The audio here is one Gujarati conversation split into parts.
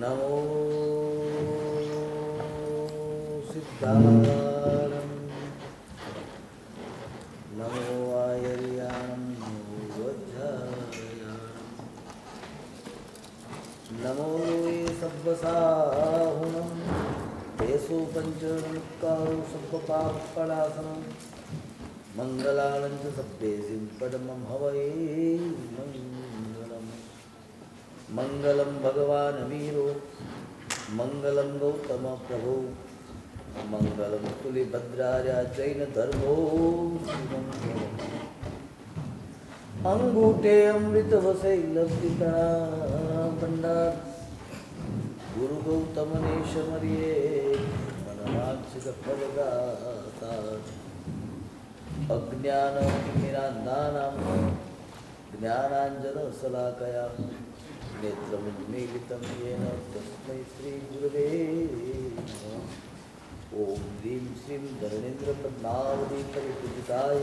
नमो सिद्धारं नमो आयर्याणं नमो वज्रायाणं नमो ये सब्बसाहुनं तेषु पञ्चमुक्तारु सब्बपापणासनं मङ्गलानं च सब्बेसिं पदमं हवये मंगलम भगवान वीरो मंगलम गौतम प्रभु मंगलम तुलिभद्रार्या जैन धर्मो अंगूठे अमृत वसैलपिता भंडार गुरु गौतम नेशमरिये मनवांचित फलदाता अज्ञान निरांदानां ज्ञानांजन शलाकया नेत्रमुन्मीलितं येन तस्मै श्रीगुरवे नमः। ॐ ह्रीं श्रीं धरणेन्द्रपद्मावती परिपूजिताय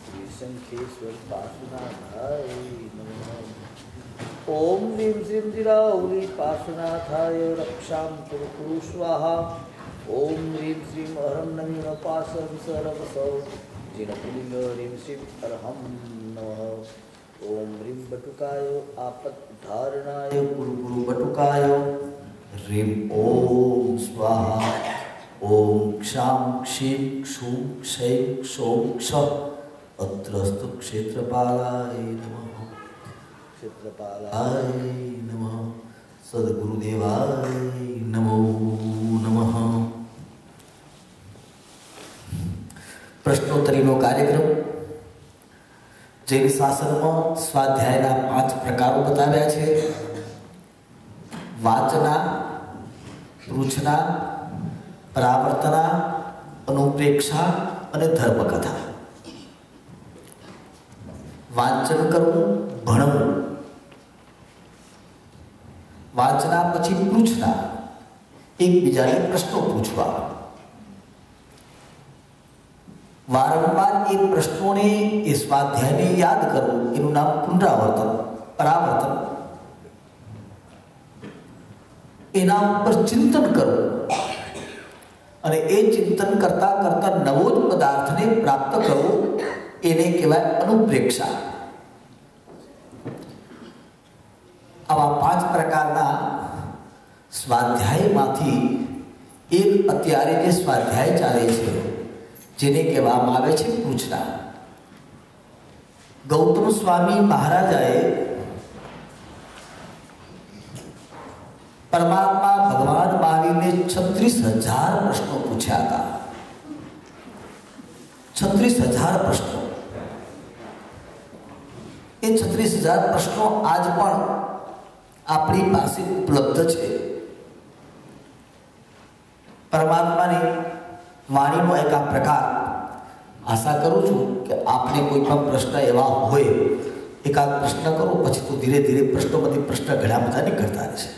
श्रीशङ्खेश्वर पार्श्वनाथाय नमः। ॐ ह्रीं श्रीं जिरावली पार्श्वनाथाय रक्षां कुरु स्वाहा। ॐ ह्रीं श्रीं अहं नमीन पाशं सरवसौ जिनपुलिङ्ग ह्रीं श्रीं अर्हं नमः। ओम ह्रीं बटुकाय आपद्धारणाय गुरु बटुकाय ह्रीं ओम स्वाहा। ओम क्षां क्षीं क्षूं क्षैं क्षौं क्ष अत्रस्तु क्षेत्रपालाय नमः। क्षेत्रपालाय नमः। सद्गुरुदेवाय नमो नमः। प्रश्नोत्तरीનો કાર્યક્રम जैन शासन में स्वाध्यायना 5 प्रकारों बताव्या छे। वाचना, पृछना, परावर्तना, अनुप्रेक्षा अने धर्मकथा। वाचन करवुं, भणवुं, वाचना पछी पृछना, एकबीजाने प्रश्नों पूछवा, वारंवार ये प्रश्नों ने इस स्वाध्याय ने याद करो, इनु नाम पुनरावर्तन, परावर्तन। एना पर चिंतन करो अने ए चिंतन करता करता नवो ज पदार्थ ने प्राप्त करो, एने कहेवाय अनुप्रेक्षा। आवा 5 प्रकारना स्वाध्यायमांथी एक अत्यारे जे स्वाध्याय चाले छे जेने कहेवामां आवे छे पूछना। गौतम स्वामी महाराजाए परमात्मा भगवान महावीर ने 36,000 प्रश्नों पूछा था। 36,000 प्रश्नों। ये 36,000 प्रश्नों आज पण अपनी पासे उपलब्ध है। परमात्मा ने वाणीनो एक आ प्रकार आशा करूँ छूँ कि आपने कोई पण प्रश्न एवा होय, एकाद प्रश्न करो पछी तो धीरे धीरे प्रश्नों प्रश्न घणा बधा निकळता रहेशे।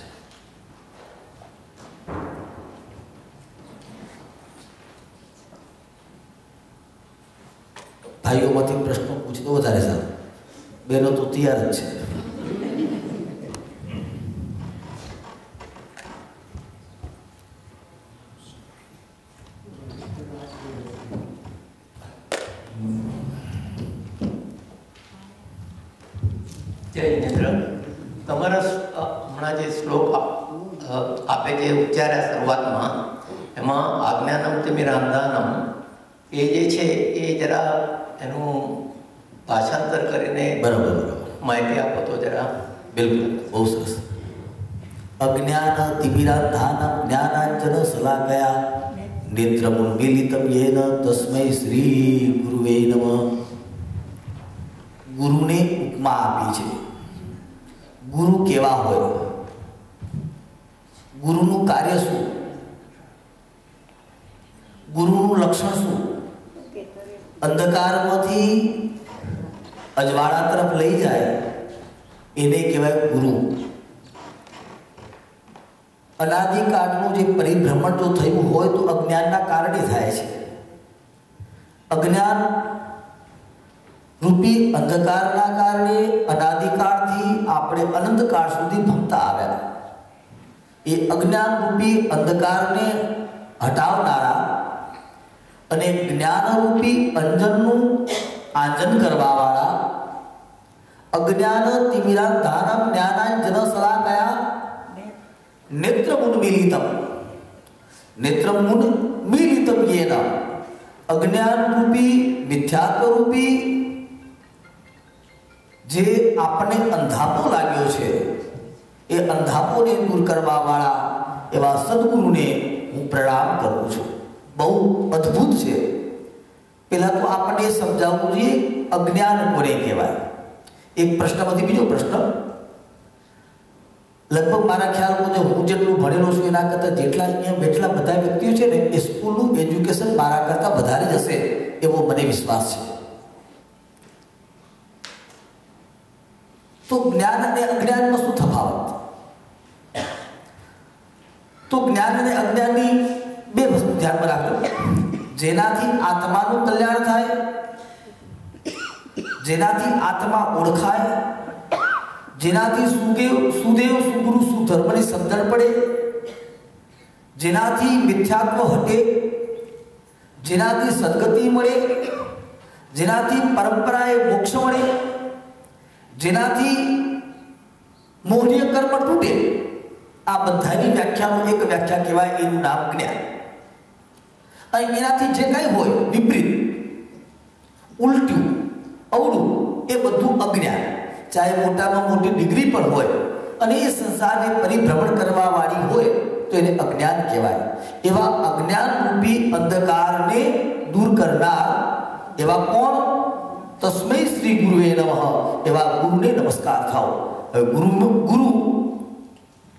भाईओ मांथी प्रश्नों पूछे तो वधारे सारूं, बहनों तो तैयार ज छे। તમારા હમણાં જે શ્લોક આપે જે ઉચ્ચાર્યા શરૂઆતમાં એમાં આજ્ઞાનમ તિમિરાંધાનમ એ જે છે એ જરા એનું ભાષાંતર કરીને બરાબર માહિતી આપો તો જરા। બિલકુલ, બહુ સરસ। અજ્ઞાન તિમિરાંધાનમ જ્ઞાનાંજન શલાકયા નેત્રમુન્મીલિતમ येन તસ્મૈ શ્રી ગુરુવે નમઃ। ગુરુને ઉપમા આપી છે। गुरु केवा होय, गुरुनु कार्य शू, गुरुनु लक्षण शू, अंधकारमांथी अजवाड़ा तरफ लई जाए एने कहेवाय गुरु। अनादिकाळનું જે પરિભ્રમણ જો થયું હોય તો અજ્ઞાનના કારણે થાય છે। અજ્ઞાન रूपी अंधकारना कारणे अनादिकाळथी आपणे अनंतकाळ सुधी भमता आव्या। એ અજ્ઞાન રૂપી અંધકારને હટાવનારા અને જ્ઞાન રૂપી અંજનનું આંજન કરવાવાળા અજ્ઞાન તિમિરાંધાનમ જ્ઞાનાંજન શલાકયા નેત્રમુન મિલિતમ યેન અજ્ઞાન રૂપી મિથ્યાત્વ રૂપી જે આપણને અંધાપો લાગ્યો છે એ અંધાપોને દૂર કરવા વાળા એવા સદગુરુને હું પ્રણામ કરું છું. બહુ અદ્ભુત છે. પહેલા તો આપણને સમજાવવું જોઈએ અજ્ઞાન કોને કહેવાય. એક પ્રશ્નમાંથી બીજો પ્રશ્ન, લગભગ મારા ખ્યાલ મુજબ હું જેટલું ભણેલો છું એના કરતાં જેટલા અહીંયા બેઠેલા બધા વ્યક્તિઓ છે ને એ સ્કૂલનું એજ્યુકેશન મારા કરતાં વધારે જશે એવો મને વિશ્વાસ છે. તો જ્ઞાન અને અજ્ઞાનમાં શું તફાવત? તો જ્ઞાન અને અજ્ઞાનની બે વસ્તુ ધ્યાનમાં રાખજો. જેનાથી આત્માનું કલ્યાણ થાય, જેનાથી આત્મા ઓળખાય, જેનાથી સુદેવ સુગુરુ સુધર્મની સમજણ પડે, જેનાથી મિથ્યાત્વ હટે, જેનાથી સદગતિ મળે, જેનાથી પરંપરાએ મોક્ષ મળે, જેનાથી મોહનીય કર્મ તૂટે, આ બધાની વ્યાખ્યાનો એક વ્યાખ્યા કહેવાય, એનું નામ જ્ઞાન. અને એનાથી જે કંઈ હોય વિપરીત, ઉલટું, અવળું, એ બધું અજ્ઞાન. ચાહે મોટામાં મોટી ડિગ્રી પણ હોય અને એ સંસારને પરિભ્રમણ કરવા વાળી હોય તો એને અજ્ઞાન કહેવાય. એવા અજ્ઞાન રૂપી અંધકારને દૂર કરનાર એવા કોણ? તસ્મૈ શ્રી ગુરુવે નમઃ. એવા ગુરુને નમસ્કાર થાઓ. ગુરુ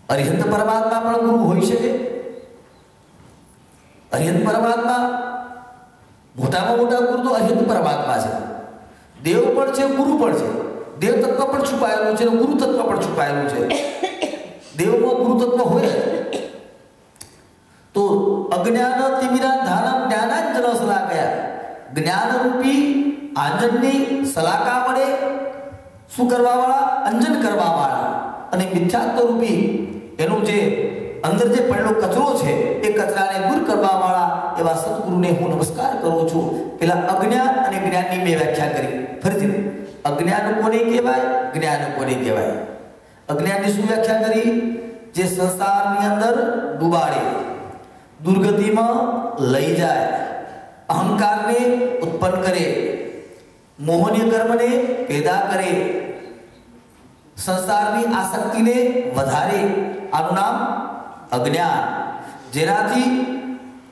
અરિહંત પરમાત્મા પણ ગુરુ હોઈ શકે. અરિહંત પરમાત્મા મોટામાં મોટા ગુરુ તો અરિહંત પરમાત્મા છે. દેવ પણ છે, ગુરુ પણ છે. દેવ તત્વ પણ છુપાયેલું છે, ગુરુ તત્વ પણ છુપાયેલું છે. દેવમાં ગુરુ તત્વ હોય. તો અજ્ઞાન તિમિરાંધાનમ જ્ઞાનાંજન શલાકયા. જ્ઞાન રૂપી આંજનની શલાકા વડે શું કરવા વાળા? અંજન કરવા વાળા. અને મિથ્યાત્વ રૂપી એનું જે અંદર જે પડેલો કચરો છે એ કચરાને દૂર કરવા વાળા એવા સદગુરુને હું નમસ્કાર કરું છું. પેલા અજ્ઞાન અને જ્ઞાનની મેં વ્યાખ્યા કરી. ફરીથી, અજ્ઞાન કોને કહેવાય? જ્ઞાન કોને કહેવાય? અજ્ઞાનની શું વ્યાખ્યા કરી? જે સંસારની અંદર ડૂબાડે, દુર્ગતિમાં લઈ જાય, અહંકારને ઉત્પન્ન કરે, મોહનીય કર્મને પેદા કરે, સંસારની આસક્તિને વધારે, આનું નામ અજ્ઞાન. જેનાથી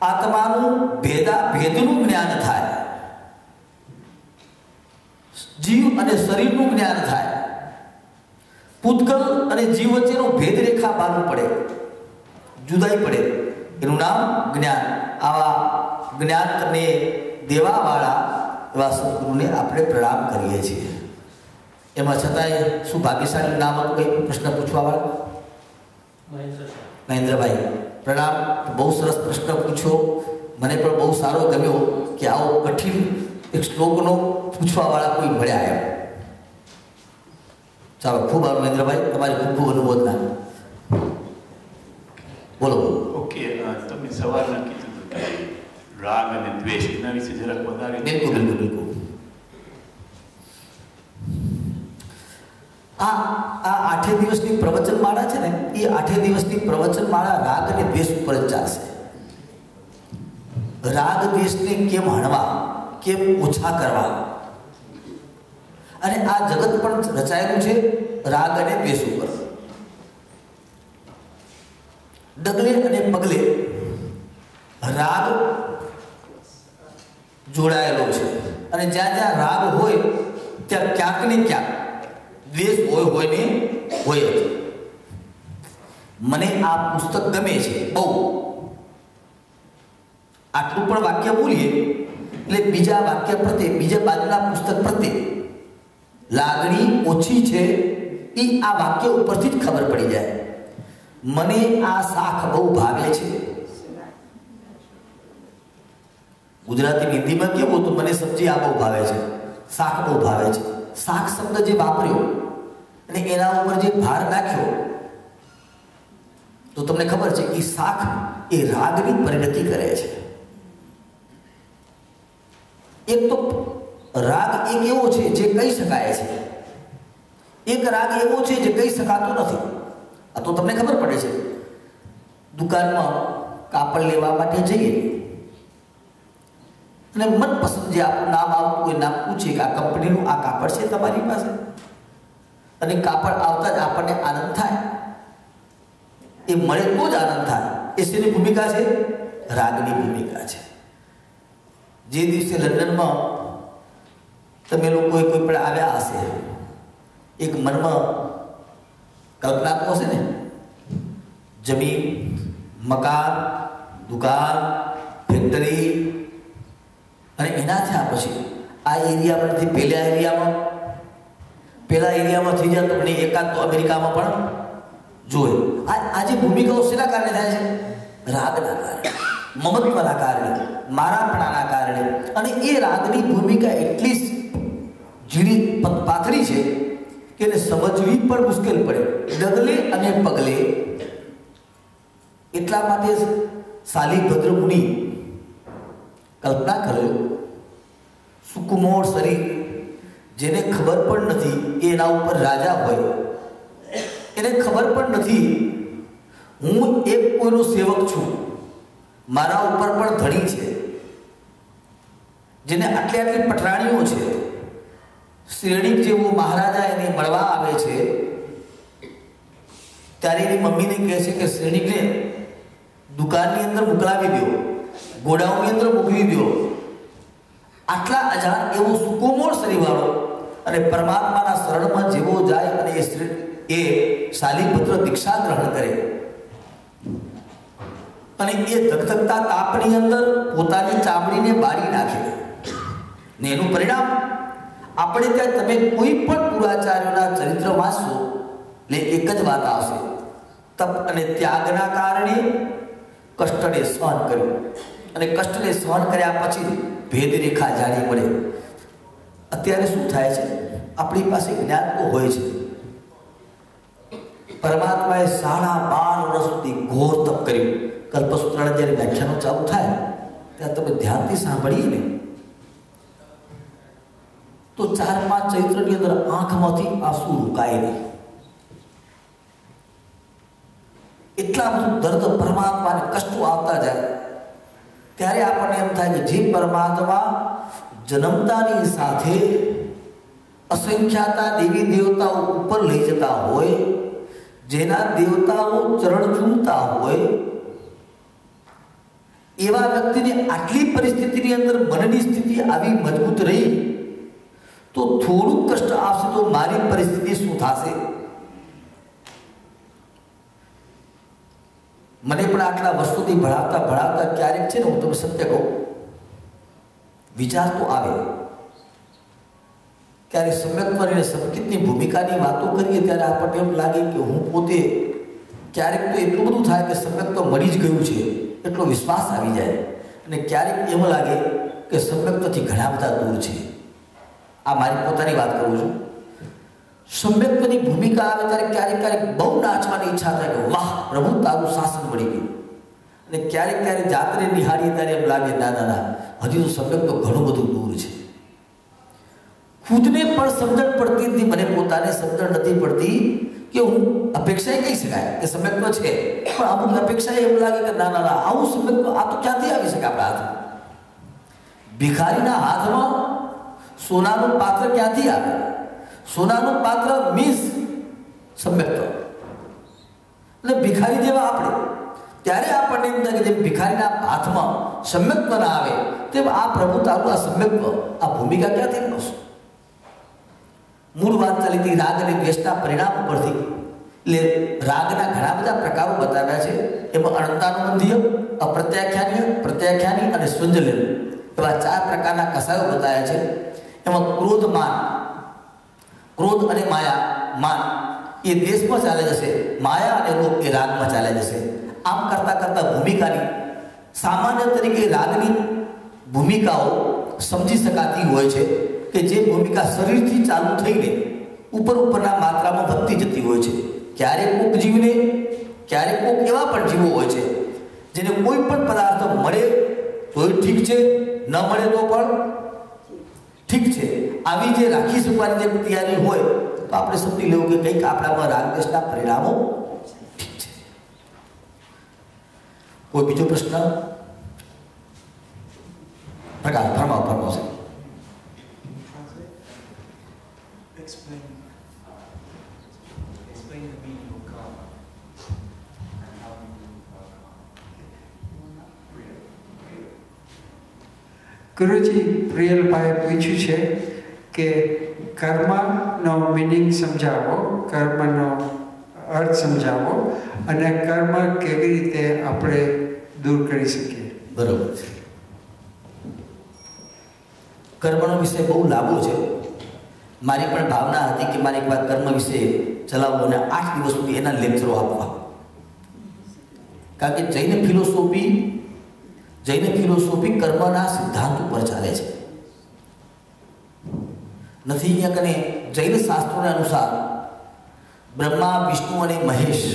આત્માનું ભેદનું જ્ઞાન થાય, જીવ અને શરીરનું જ્ઞાન થાય, પૂતગલ અને જીવ વચ્ચેનો ભેદ રેખા બાંધવું પડે, જુદાઈ પડે, એનું નામ જ્ઞાન. આવા જ્ઞાનને દેવાવાળા એવા સદગુરુને આપણે પ્રણામ કરીએ છીએ. એમાં છતાંય શું ભાગ્યશાળી નામ હતું? કંઈ પ્રશ્ન પૂછવાવાળા? મહેન્દ્રભાઈ, પ્રણામ. બહુ સરસ પ્રશ્ન પૂછ્યો. મને પણ બહુ સારો ગમ્યો કે આવો કઠિન એક શ્લોકનો પૂછવાવાળા કોઈ મળ્યા એમ. ચાલો, ખૂબ આભાર મહેન્દ્રભાઈ, તમારી ખૂબ ખૂબ અનુમોદના. બોલો. ઓકે, તમે સવારના કીધું કે રાગ અને દ્વેષ એના વિશે જરાક વધારે. બિલકુલ. આ 8 દિવસની પ્રવચનમાળા છે ને, એ 8 દિવસની પ્રવચનમાળા રાગ અને દ્વેષ ઉપર જ ચાલશે. રાગ દ્વેષને કેમ હણવા, કેમ ઓછા કરવા. અને આ જગત પણ રચાયેલું છે રાગ અને દ્વેષ ઉપર. ડગલે અને પગલે રાગ જોડાયેલો છે. અને જ્યાં જ્યાં રાગ હોય ત્યાં ક્યાંક ને ક્યાંક દ્વેષ હોય ને હોય જ. મને આ પુસ્તક ગમે છે બહુ. આટલું પણ વાક્ય બોલીએ એટલે બીજા વાક્ય પ્રત્યે, બીજા બાજુના પુસ્તક પ્રત્યે લાગણી ઓછી છે એ આ વાક્ય ઉપરથી જ ખબર પડી જાય. મને આ શાખ બહુ ભાવે છે. ગુજરાતી હિન્દીમાં કેવું તો મને સબ્જી આ બહુ ભાવે છે, શાક બહુ ભાવે છે. શાક શબ્દ જે વાપર્યો અને એના ઉપર જે ભાર નાખ્યો તો તમને ખબર છે કે શાખ એ રાગની પરિણતિ કરે છે. એક તો રાગ એક એવો છે જે કહી શકાય છે, એક રાગ એવો છે જે કહી શકાતો નથી. આ તો તમને ખબર પડે છે. દુકાનમાં કાપડ લેવા માટે જઈએ અને મનપસંદ જે આપણું નામ આવતું એ નામ પૂછે કે આ કંપનીનું આ કાપડ છે તમારી પાસે, અને કાપડ આવતા જ આપણને આનંદ થાય, એ મળે તો જ આનંદ થાય. એ શેની ભૂમિકા છે? રાગની ભૂમિકા છે. જે દિવસે લંડનમાં તમે લોકોએ કોઈ પણ આવ્યા હશે, એક મનમાં કલ્પના તો હશે ને, જમીન, મકાન, દુકાન, ફેક્ટરી, અને એના થયા પછી આ એરિયામાંથી પેલા એરિયામાં થઈ જાય તો મને એકાદ તો અમેરિકામાં પણ જોઈએ. આ જે ભૂમિકાઓ શેના કારણે થાય છે? રાગના કારણે, મમત્વના કારણે, મારાપણાના કારણે. અને એ રાગની ભૂમિકા એટલી ઝીણી પાથરી છે કે એને સમજવી પણ મુશ્કેલ પડે, ડગલે અને પગલે. એટલા માટે શાલિભદ્ર મુનિ કલ્પના કર્યો, સુકુમોળ શરીર, જેને ખબર પણ નથી કે એના ઉપર રાજા હોય, એને ખબર પણ નથી હું એક કોઈનો સેવક છું, મારા ઉપર પણ ધણી છે, જેને આટલી પટરાણીઓ છે, શ્રેણી જેવો મહારાજા એને મળવા આવે છે. ત્યારે એની મમ્મીને કહે છે કે શ્રેણીને દુકાનની અંદર મોકલાવી દો, ગોડાઉનની અંદર મોકલી દો. આટલા અજાણ એવો સુકોમળ શરીરવાળો અને પરમાત્માના શરણમાં જેવો જાય અને એ શાલિભદ્ર દીક્ષા ગ્રહણ કરે અને એ ધગધગતા તાપની અંદર પોતાની ચામડીને બાળી નાખે ને એનું પરિણામ આપણે ત્યાં તમે કોઈ પણ પુરાચાર્યોના ચરિત્ર વાંચશો એટલે એક જ વાત આવશે: તપ અને ત્યાગના કારણે કષ્ટને સહન કર્યું, અને કષ્ટને સહન કર્યા પછી ભેદરેખા જાણી મળે. અત્યારે શું થાય છે? આપણી પાસે જ્ઞાન તો હોય છે, પરમાત્માએ 12.5 વર્ષ સુધી ઘોર તપ કર્યું. કલ્પસૂત્રના જ્યારે વ્યાખ્યાનો ચાલુ થાય ત્યારે તમે ધ્યાનથી સાંભળીએ ને તો 4-5 ચૈત્રની અંદર આંખમાંથી આંસુ રોકાય નહીં. એટલા બધું દર્દ પરમાત્માને કષ્ટો આવતા જાય ત્યારે આપણને એમ થાય કે જે પરમાત્મા જન્મતાની સાથે અસંખ્યાતા દેવી દેવતાઓ ઉપર લઈ જતા હોય, જેના દેવતાઓ ચરણ ચૂમતા હોય, એવા વ્યક્તિને આટલી પરિસ્થિતિની અંદર મનની સ્થિતિ આવી મજબૂત રહી તો થોડું કષ્ટ આવશે તો મારી પરિસ્થિતિ શું થશે? મને પણ આટલા વર્ષોથી ભણાવતા ક્યારેક છે ને, હું તમને સત્ય કહું, વિચાર તો આવે ક્યારે સમ્યક્ત્વ અને સંકિતની ભૂમિકાની વાતો કરીએ ત્યારે આપણને એમ લાગે કે હું પોતે ક્યારેક તો એટલું બધું થાય કે સમ્યક્ત્વ મળી જ ગયું છે એટલો વિશ્વાસ આવી જાય, અને ક્યારેક એમ લાગે કે સમ્યક્ત્વથી ઘણા બધા દૂર છે. આ મારી પોતાની વાત કરું છું. સમ્યક્ત્વની ભૂમિકા આવે ત્યારે ક્યારેક બહુ નાચવાની ઈચ્છા થાય કે વાહ પ્રભુ તારું શાસન મળી ગયું, અને ક્યારેક જાત્રે નિહાળીએ ત્યારે એમ લાગે ના હજી તો સમ્યક્ત્વ ઘણું બધું દૂર છે. ખુદને પણ સમજણ પડતી નથી, મને પોતાને સમજણ નથી પડતી કે હું અપેક્ષાએ કહી શકાય કે સમ્યક્ત્વ છે, પણ અમુક અપેક્ષાએ એમ લાગે કે ના આવું સમ્યક્ત્વ આ તો ક્યાંથી આવી શકે આપણા હાથમાં? ભિખારીના હાથમાં સોનાનું પાત્ર ક્યાંથી આવે? સોનાનું પાત્ર મીન્સ સમ્યક્ત્વ, એટલે ભિખારી જેવા આપણે. ત્યારે આપણને એમ થાય કે જેમ ભિખારીના હાથમાં સમ્યક્ત્વ ના આવે તેમ આ પ્રભુ તારું આ સમ્યક્ત્વ, આ ભૂમિકા ક્યાંથી મળશે? મૂળ વાત ચાલી હતી રાગ અને દ્વેષના પરિણામ ઉપરથી. એટલે રાગના ઘણા બધા પ્રકારો બતાવ્યા છે. એમાં અનંતાનુબંધીય, અપ્રત્યાખ્યાનીય, પ્રત્યાખ્યાની અને સ્વંજલ્ય એવા 4 પ્રકારના કસાયો બતાવ્યા છે. એમાં ક્રોધ અને માન એ દેશમાં ચાલે જશે, માયા અને લોક એ રાગમાં ચાલે જશે. આમ કરતા ભૂમિકાની સામાન્ય તરીકે રાગની ભૂમિકાઓ સમજી શકાતી હોય છે કે જે ભૂમિકા શરીરથી ચાલુ થઈને ઉપરના માત્રામાં વધતી જતી હોય છે. ક્યારેક કોક જીવને ક્યારેક કોઈક એવા પણ જીવો હોય છે જેને કોઈ પણ પદાર્થ મળે તોય ઠીક છે, ન મળે તો પણ ઠીક છે. આવી જે રાખી શકવાની જે તૈયારી હોય તો આપણે સમજી લેવું કે કંઈક આપણામાં રાગદ્વેષના પરિણામો ઠીક છે. કોઈ બીજો પ્રશ્ન? પ્રકાશ ફરમાવો છે. Explain the meaning of karma and how we do karma. ગુરુજી, પ્રિયલભાઈએ પૂછ્યું છે કે કર્મનો મિનિંગ સમજાવો, કર્મનો અર્થ સમજાવો અને કર્મ કેવી રીતે આપણે દૂર કરી શકીએ. બરોબર છે. કર્મનો વિષય બહુ લાંબો છે. મારી પણ ભાવના હતી કે મારે એકવાર કર્મ વિશે ચલાવવું અને 8 દિવસ સુધી એના લેક્ચરો આપવા. કારણ કે જૈન ફિલોસોફી કર્મના સિદ્ધાંત ઉપર ચાલે છે. નથી અહીંયા કને જૈન શાસ્ત્રોના અનુસાર બ્રહ્મા, વિષ્ણુ અને મહેશ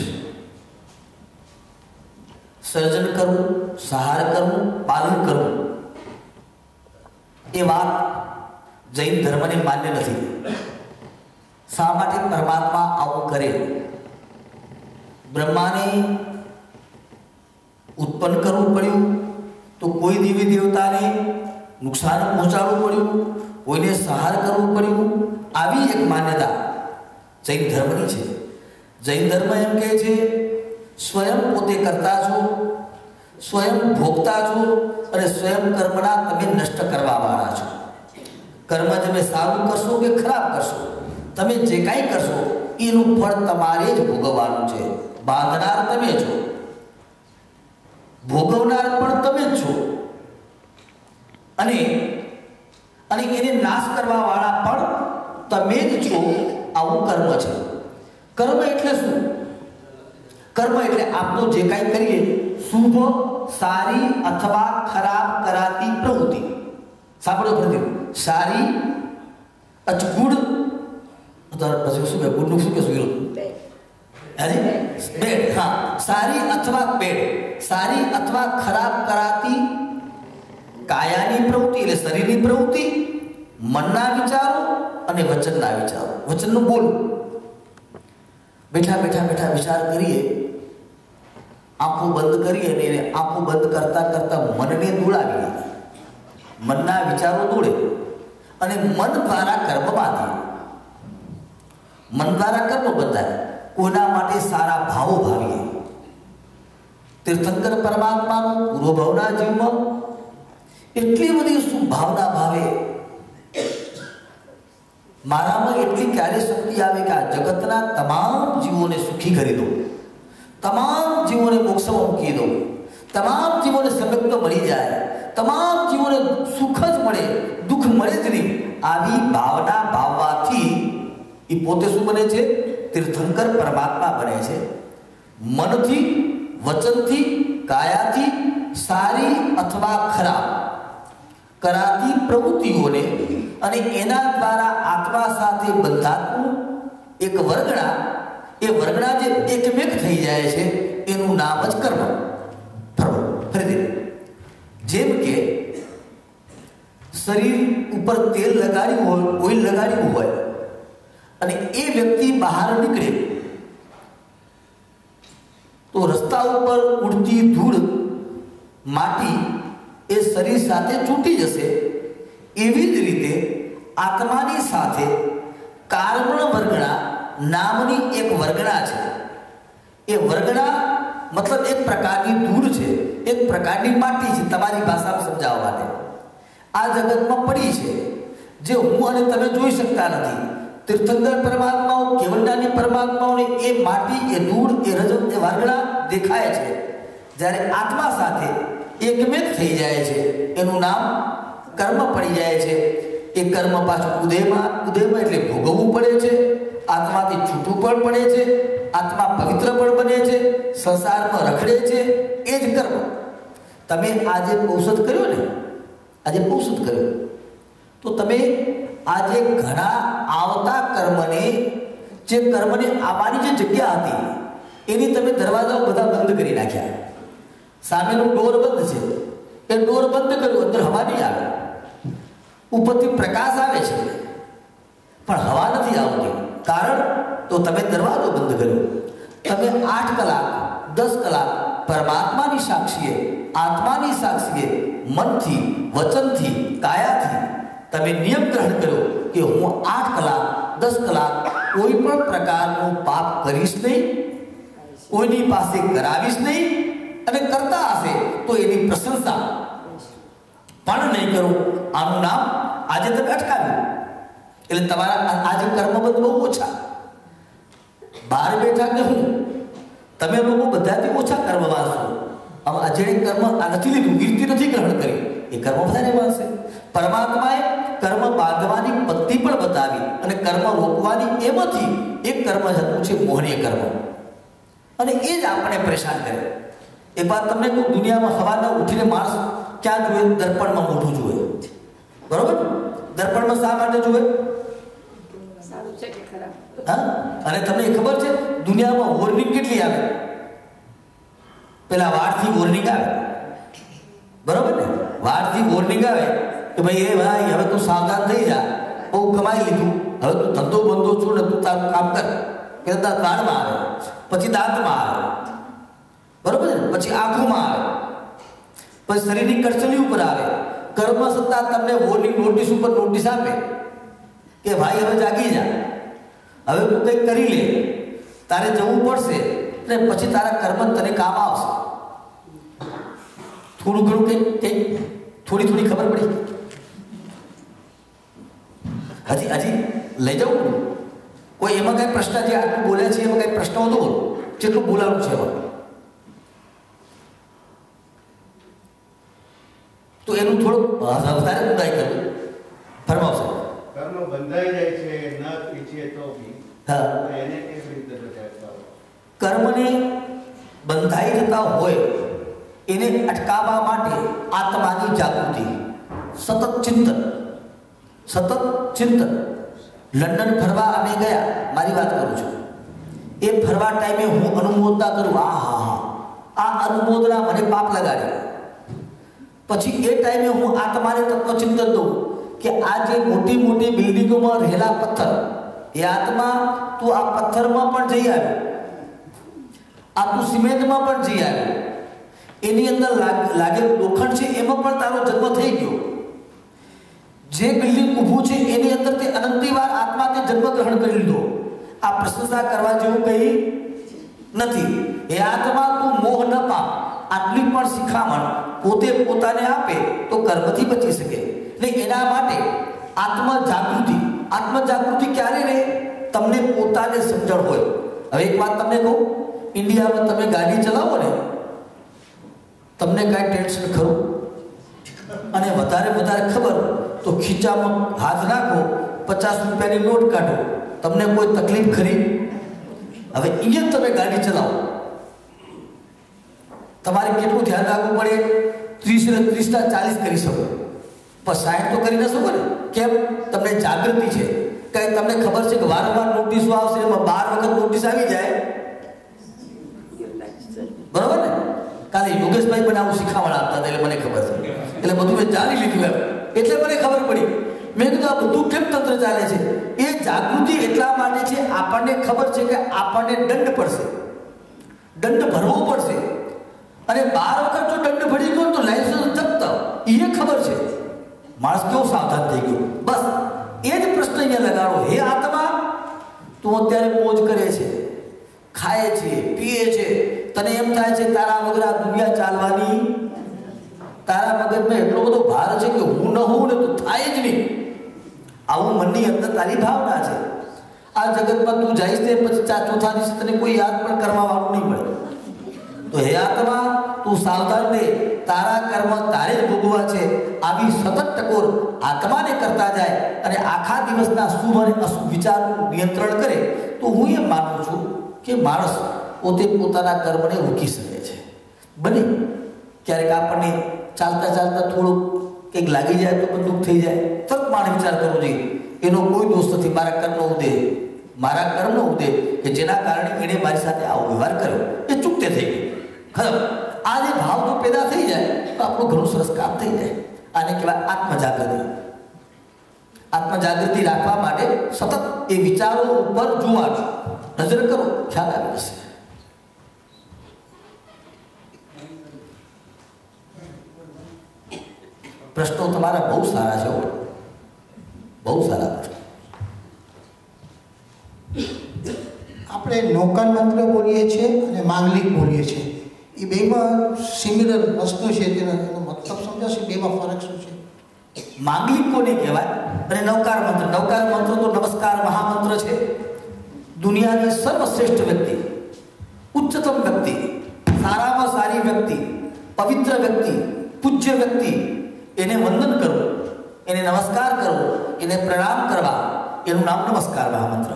સર્જન કરવું, સંહાર કરવું, પાલન કરવું એ વાત જૈન ધર્મને માન્ય નથી. શા માટે પરમાત્મા આવું કરે? બ્રહ્માને ઉત્પન્ન કરવું પડ્યું તો કોઈ દેવી દેવતાને નુકસાન પહોંચાડવું પડ્યું, કોઈને સંહાર કરવું પડ્યું. આવી એક માન્યતા જૈન ધર્મની છે. જૈન ધર્મ એમ કહે છે સ્વયં પોતે કરતા છો, સ્વયં ભોગતા છો અને સ્વયં કર્મના તમે નષ્ટ કરવાવાળા છો. કર્મ તમે સારું કરશો કે ખરાબ કરશો, તમે જે કાંઈ કરશો એનું ફળ તમારે જ ભોગવવાનું છે. બાંધનાર તમે છો, ભોગવનાર પણ તમે જ છો અને એને નાશ કરવાવાળા પણ તમે જ છો. આવું કર્મ છે. કર્મ એટલે શું? કર્મ એટલે આપણે જે કાંઈ કરીએ શુભ, સારી અથવા ખરાબ કરાતી પ્રવૃત્તિ. સાંભળો ફરીથી, સારી અચગુડ પછી શું કે ગુડનું શું કે શું બેડ. હા, સારી અથવા બેડ, સારી અથવા ખરાબ કરાતી કાયાની પ્રવૃત્તિ એટલે શરીરની પ્રવૃત્તિ, મનના વિચારો અને વચનના વિચારો. વચનનું બોલવું. બેઠા વિચાર કરીએ, આંખો બંધ કરીએ અને એને આંખો બંધ કરતા મનને દોડાવીએ. મનના વિચારો દોડે અને મન દ્વારા કર્મ બાંધે. મન દ્વારા કર્મ બંધાય. કોઈના માટે સારા ભાવો ભાવીએ. તીર્થંકર પરમાત્માનો પૂર્વભાવના જીવમાં એટલી બધી સુભાવના ભાવે. મારામાં એટલી ક્યારે શક્તિ આવે કે આ જગતના તમામ જીવોને સુખી કરી દઉં, તમામ જીવોને મોક્ષમાં મૂકી દઉં, તમામ જીવોને સમ્યક્ત મળી જાય, તમામ જીવોને સુખ જ મળે, દુઃખ મળે જ નહીં. આવી ભાવના ભાવવાથી એ પોતે શું બને છે? તીર્થંકર પરમાત્મા બને છે. મનથી, વચનથી, કાયાથી સારી અથવા ખરાબ કરાતી પ્રવૃત્તિઓને અને એના દ્વારા આત્મા સાથે બંધાતું એક વર્ગણા, એ વર્ગણા જે એકમેક થઈ જાય છે એનું નામ જ કર્મ. ફરીથી, જેમ કે શરીર ઉપર તેલ લગાડ્યું હોય, ઓઇલ લગાડ્યું હોય અને એ વ્યક્તિ બહાર નીકળે તો રસ્તા ઉપર ઉડતી ધૂળ, માટી એ શરીર સાથે છૂટી જશે. એવી જ રીતે આત્માની સાથે કારમણ વર્ગણા નામની એક વર્ગણા છે. એ વર્ગણા મતલબ એક પ્રકારની ધૂળ છે, એક પ્રકારની માટી છે. તમારી ભાષામાં સમજાવવા માટે આ જગતમાં પડી છે જે હું અને તમે જોઈ શકતા નથી. તીર્થંકર પરમાત્માઓ, કેવલદાની પરમાત્માઓને એ માટી, એ ધૂળ, એ રજત, એ વર્ગણા દેખાય છે. જ્યારે આત્મા સાથે એકમેક થઈ જાય છે એનું નામ કર્મ પડી જાય છે. એ કર્મ પાછું ઉદયમાં એટલે ભોગવવું પડે છે. આત્માથી છૂટવું પણ પડે છે. આત્મા પવિત્ર પણ બને છે, સંસારમાં રખડે છે. એ જ કર્મ. તમે આજે ઔષધ કર્યો ને, આજે ઔષધ કર્યો તો તમે આજે ઘણા આવતા કર્મને, જે કર્મને આવવાની જે જગ્યા હતી એની તમે દરવાજાઓ બધા બંધ કરી નાખ્યા. સામેનું ડોર બંધ છે, એ ડોર બંધ કર્યું, અંદર હવા નહીં આવે. ઉપરથી પ્રકાશ આવે છે પણ હવા નથી આવતી. કારણ તો તમે દરવાજો બંધ કર્યો. તમે 8 કલાક 10 કલાક પરમાત્માની સાક્ષીએ, આત્માની સાક્ષીએ, મનથી, વચનથી, કાયાથી તમે નિયમ ગ્રહણ કર્યો કે હું 8 કલાક 10 કલાક કોઈ પણ પ્રકારનું પાપ કરીશ નહીં, કોઈની પાસે કરાવીશ નહીં, અને કરતા હશે તો એની પ્રશંસા પણ નહીં કરું. આનું નામ આજે તમે અટકાવ્યું. એટલે તમારા આજે કર્મબંધ બહુ ઓછા. બહાર બેઠા કે હું તમે લોકો બધાથી ઓછા કર્મવાન છો. આમ જેણે કર્મ આ નથી લીધું, કીર્તિ નથી ગ્રહણ કરી, એ કર્મ વધારે માનશે. પરમાત્માએ કર્મ બાંધવાની પદ્ધતિ પણ બતાવી અને કર્મ રોકવાની. એમાંથી એક કર્મ હતું છે મોહનીય કર્મ, અને એ જ આપણે પરેશાન કરે. એક વાત તમને કહું, દુનિયામાં સવારના ઉઠીને માણસ ક્યાં જુએ? દર્પણમાં મોઢું જુએ. બરોબર? દર્પણમાં શા માટે જુએ? હા, અને તમને ખબર છે દુનિયામાં વોર્નિંગ કેટલી આવે? પેલા વાળથી વોર્નિંગ આવે, બરોબર ને? વાળથી વોર્નિંગ આવે કે ભાઈ એ ભાઈ હવે તું સાવધાન થઈ જા, બહુ કમાઈ લીધું, હવે તું ધંધો બંધો છોડ, તું તારું કામ કર. પેલા કાળમાં આવે, પછી દાંતમાં આવે, બરોબર ને? પછી આંખોમાં આવે, પછી શરીરની કરચલી ઉપર આવે. કર્મ સત્તા તમને વોર્નિંગ નોટિસ ઉપર નોટિસ આપે કે ભાઈ હવે જાગી જા, હવે તું કંઈક કરી લે, તારે જવું પડશે. અને પછી તારા કર્મ તને કામ આવશે. થોડું ઘણું કંઈક થોડી ખબર પડી? હજી લઈ જાઉં કોઈ એમાં કઈ પ્રશ્ન? જે આટલું બોલ્યા છે એમાં કઈ પ્રશ્ન હતો? બોલો જેટલું બોલાવું છે એમાં. તો એનું થોડું વધારે ઉદાય કરવું. ફરમાવશે. કર્મ બંધાઈ જાય છે ન ઈચ્છીએ તો બી. હા, એને કેવી રીતે બચાવતા હોય? કર્મને બંધાઈ જતા હોય એને અટકાવવા માટે આત્માની જાગૃતિ, સતત ચિંતન. લંડન ફરવા અમે ગયા, મારી વાત કરું છું. એ ફરવા ટાઈમે હું અનુમોદના કરું, આ અનુમોદના મને પાપ લગાડે. પછી એ ટાઈમે હું આત્માને તત્વચિંતન દઉં કે આ જે મોટી મોટી બિલ્ડિંગોમાં રહેલા પથ્થર, એ આત્મા તું આ પથ્થરમાં પણ જઈ આવ્યો, આ તું સિમેન્ટમાં પણ જઈ આવ્યો, એની અંદર લાગેલું લોખંડ છે એમાં પણ તારો જન્મ થઈ ગયો. જે બિલ્ડિંગ ઊભું છે એની અંદર તે અનંતી વાર આત્મા તે જન્મ ગ્રહણ કરી લીધો. આ પ્રશંસા કરવા જેવું કંઈ નથી. એ આત્મા તું મોહ ન પામ, આટલી પણ શિખામણ પોતે પોતાને આપે તો કર્મથી બચી શકે. ને એના માટે આત્મજાગૃતિ ક્યારે રહે? તમને પોતાને સમજણ હોય. હવે એક વાત તમને કહું, ઇન્ડિયામાં તમે ગાડી ચલાવો ને, તમને કાંઈ ટેન્શન ખરું? અને વધારે ખબર તો ખીચામાં હાથ નાખો, 50 રૂપિયાની નોટ કાઢો, તમને કોઈ તકલીફ ખરી? હવે અહીંયા તમે ગાડી ચલાવો, તમારે કેટલું ધ્યાન રાખવું પડે? 30 ને 30 40 કરી શકો, પણ 60 તો કરી ન શકો ને. કેમ? તમને જાગૃતિ છે. કઈ તમને ખબર છે કે વારંવાર નોટિસો આવશે, એમાં 12 વખત નોટિસ આવી જાય, બરોબર ને? કાલે યોગેશભાઈ પણ આવું શીખામણ આપતા હતા, એટલે મને ખબર છે, એટલે બધું મેં જાણી લીધું એમ. એટલે મને ખબર પડી. મેં કીધું આ બધું કેમ તંત્ર ચાલે છે? એ જાગૃતિ એટલા માટે છે, આપણને ખબર છે કે આપણને દંડ પડશે, દંડ ભરવો પડશે. અને 12 વખત જો દંડ ભરી ગયો તો લાયસન્સ જપ્ત, એ ખબર છે. માણસ કેવો સાવધાન થઈ ગયો. બસ એ જ પ્રશ્ન અહીંયા લગાડો. હે આત્મા, તું અત્યારે મોજ કરે છે, ખાય છે, પીએ છે, તને એમ થાય છે તારા વગર આ દુનિયા ચાલવાની, તારા મગજમાં એટલો બધો ભાર છે કે હું ન હોઉં ને તો થાય જ નહીં. આવું મનની અંદર તારી ભાવના છે. આ જગતમાં તું જઈશ ને પછી ચોથા દિવસે તને કોઈ યાદ પણ કરવા વાળું નહીં મળે. તો હે આત્મા, તું સાવધાન રહે, તારા કર્મ તારે જ ભોગવવા છે. આવી સતત ટકોર આત્માને કરતા જાય અને આખા દિવસના શુભ અને અશુભ વિચારનું નિયંત્રણ કરે. તો હું એમ માનું છું કે માણસ પોતે પોતાના કર્મને રોકી શકે છે. બને ક્યારેક આપણને ચાલતા થોડુંક કંઈક લાગી જાય તો પણ દુઃખ થઈ જાય, તરત માણસ વિચાર કરવો જોઈએ એનો કોઈ દોષ નથી, મારા કર્મ ઉદય, મારા કર્મનો ઉદય કે જેના કારણે એણે મારી સાથે આવો વ્યવહાર કર્યો એ ચૂકતે થઈ ગઈ. ખબર આ જે ભાવ જો પેદા થઈ જાય તો આપણું ઘણું સરસ કામ થઈ જાય. આને કહેવાય આત્મજાગૃતિ. આત્મજાગૃતિ રાખવા માટે સતત એ વિચારો ઉપર જોવાનું, નજર કરો, ખ્યાલ આવી જશે. પ્રશ્નો તમારા બહુ સારા છે, બહુ સારા પ્રશ્નો. આપણે નૌકાર મંત્ર બોલીએ છીએ અને માંગલિક બોલીએ છીએ, એ બેમાં સિમિલર વસ્તુ છે, એનો મતલબ સમજાશે? બેમાં ફરક શું છે? માંગલિક કોને કહેવાય અને નૌકાર મંત્ર? નૌકાર મંત્ર તો નમસ્કાર મહામંત્ર છે. દુનિયાની સર્વશ્રેષ્ઠ વ્યક્તિ, ઉચ્ચતમ વ્યક્તિ, સારામાં સારી વ્યક્તિ, પવિત્ર વ્યક્તિ, પૂજ્ય વ્યક્તિ, એને વંદન કરવું, એને નમસ્કાર કરવો, એને પ્રણામ કરવા, એનું નામ નમસ્કાર મહામંત્ર.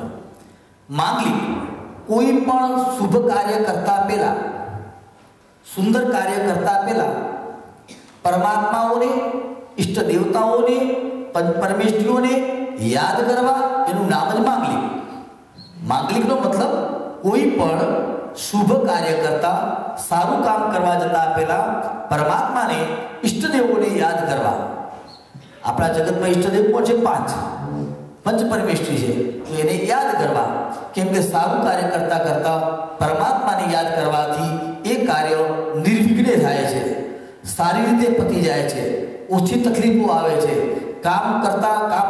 માંગલિક કોઈ પણ શુભ કાર્ય કરતા પહેલા, સુંદર કાર્ય કરતા પહેલા પરમાત્માઓને, ઈષ્ટ દેવતાઓને, પરમેશ્વરીઓને યાદ કરવા, એનું નામ જ માંગલિક. માંગલિકનો મતલબ કોઈ પણ શુભ કાર્ય કરતા, સારું કામ કરવા જતા પહેલા પરમાત્માને, ઈષ્ટદેવોને યાદ કરવા. આપણા જગતમાં ઈષ્ટદેવ કોણ છે? 5 પંચ પરમેશ્વરી છે. તો એને યાદ કરવા, કેમ કે સારું કાર્ય કરતા કરતા પરમાત્માને યાદ કરવાથી એ કાર્ય નિર્વિઘ્ને થાય છે, સારી રીતે પતી જાય છે, ઓછી તકલીફો આવે છે, કામ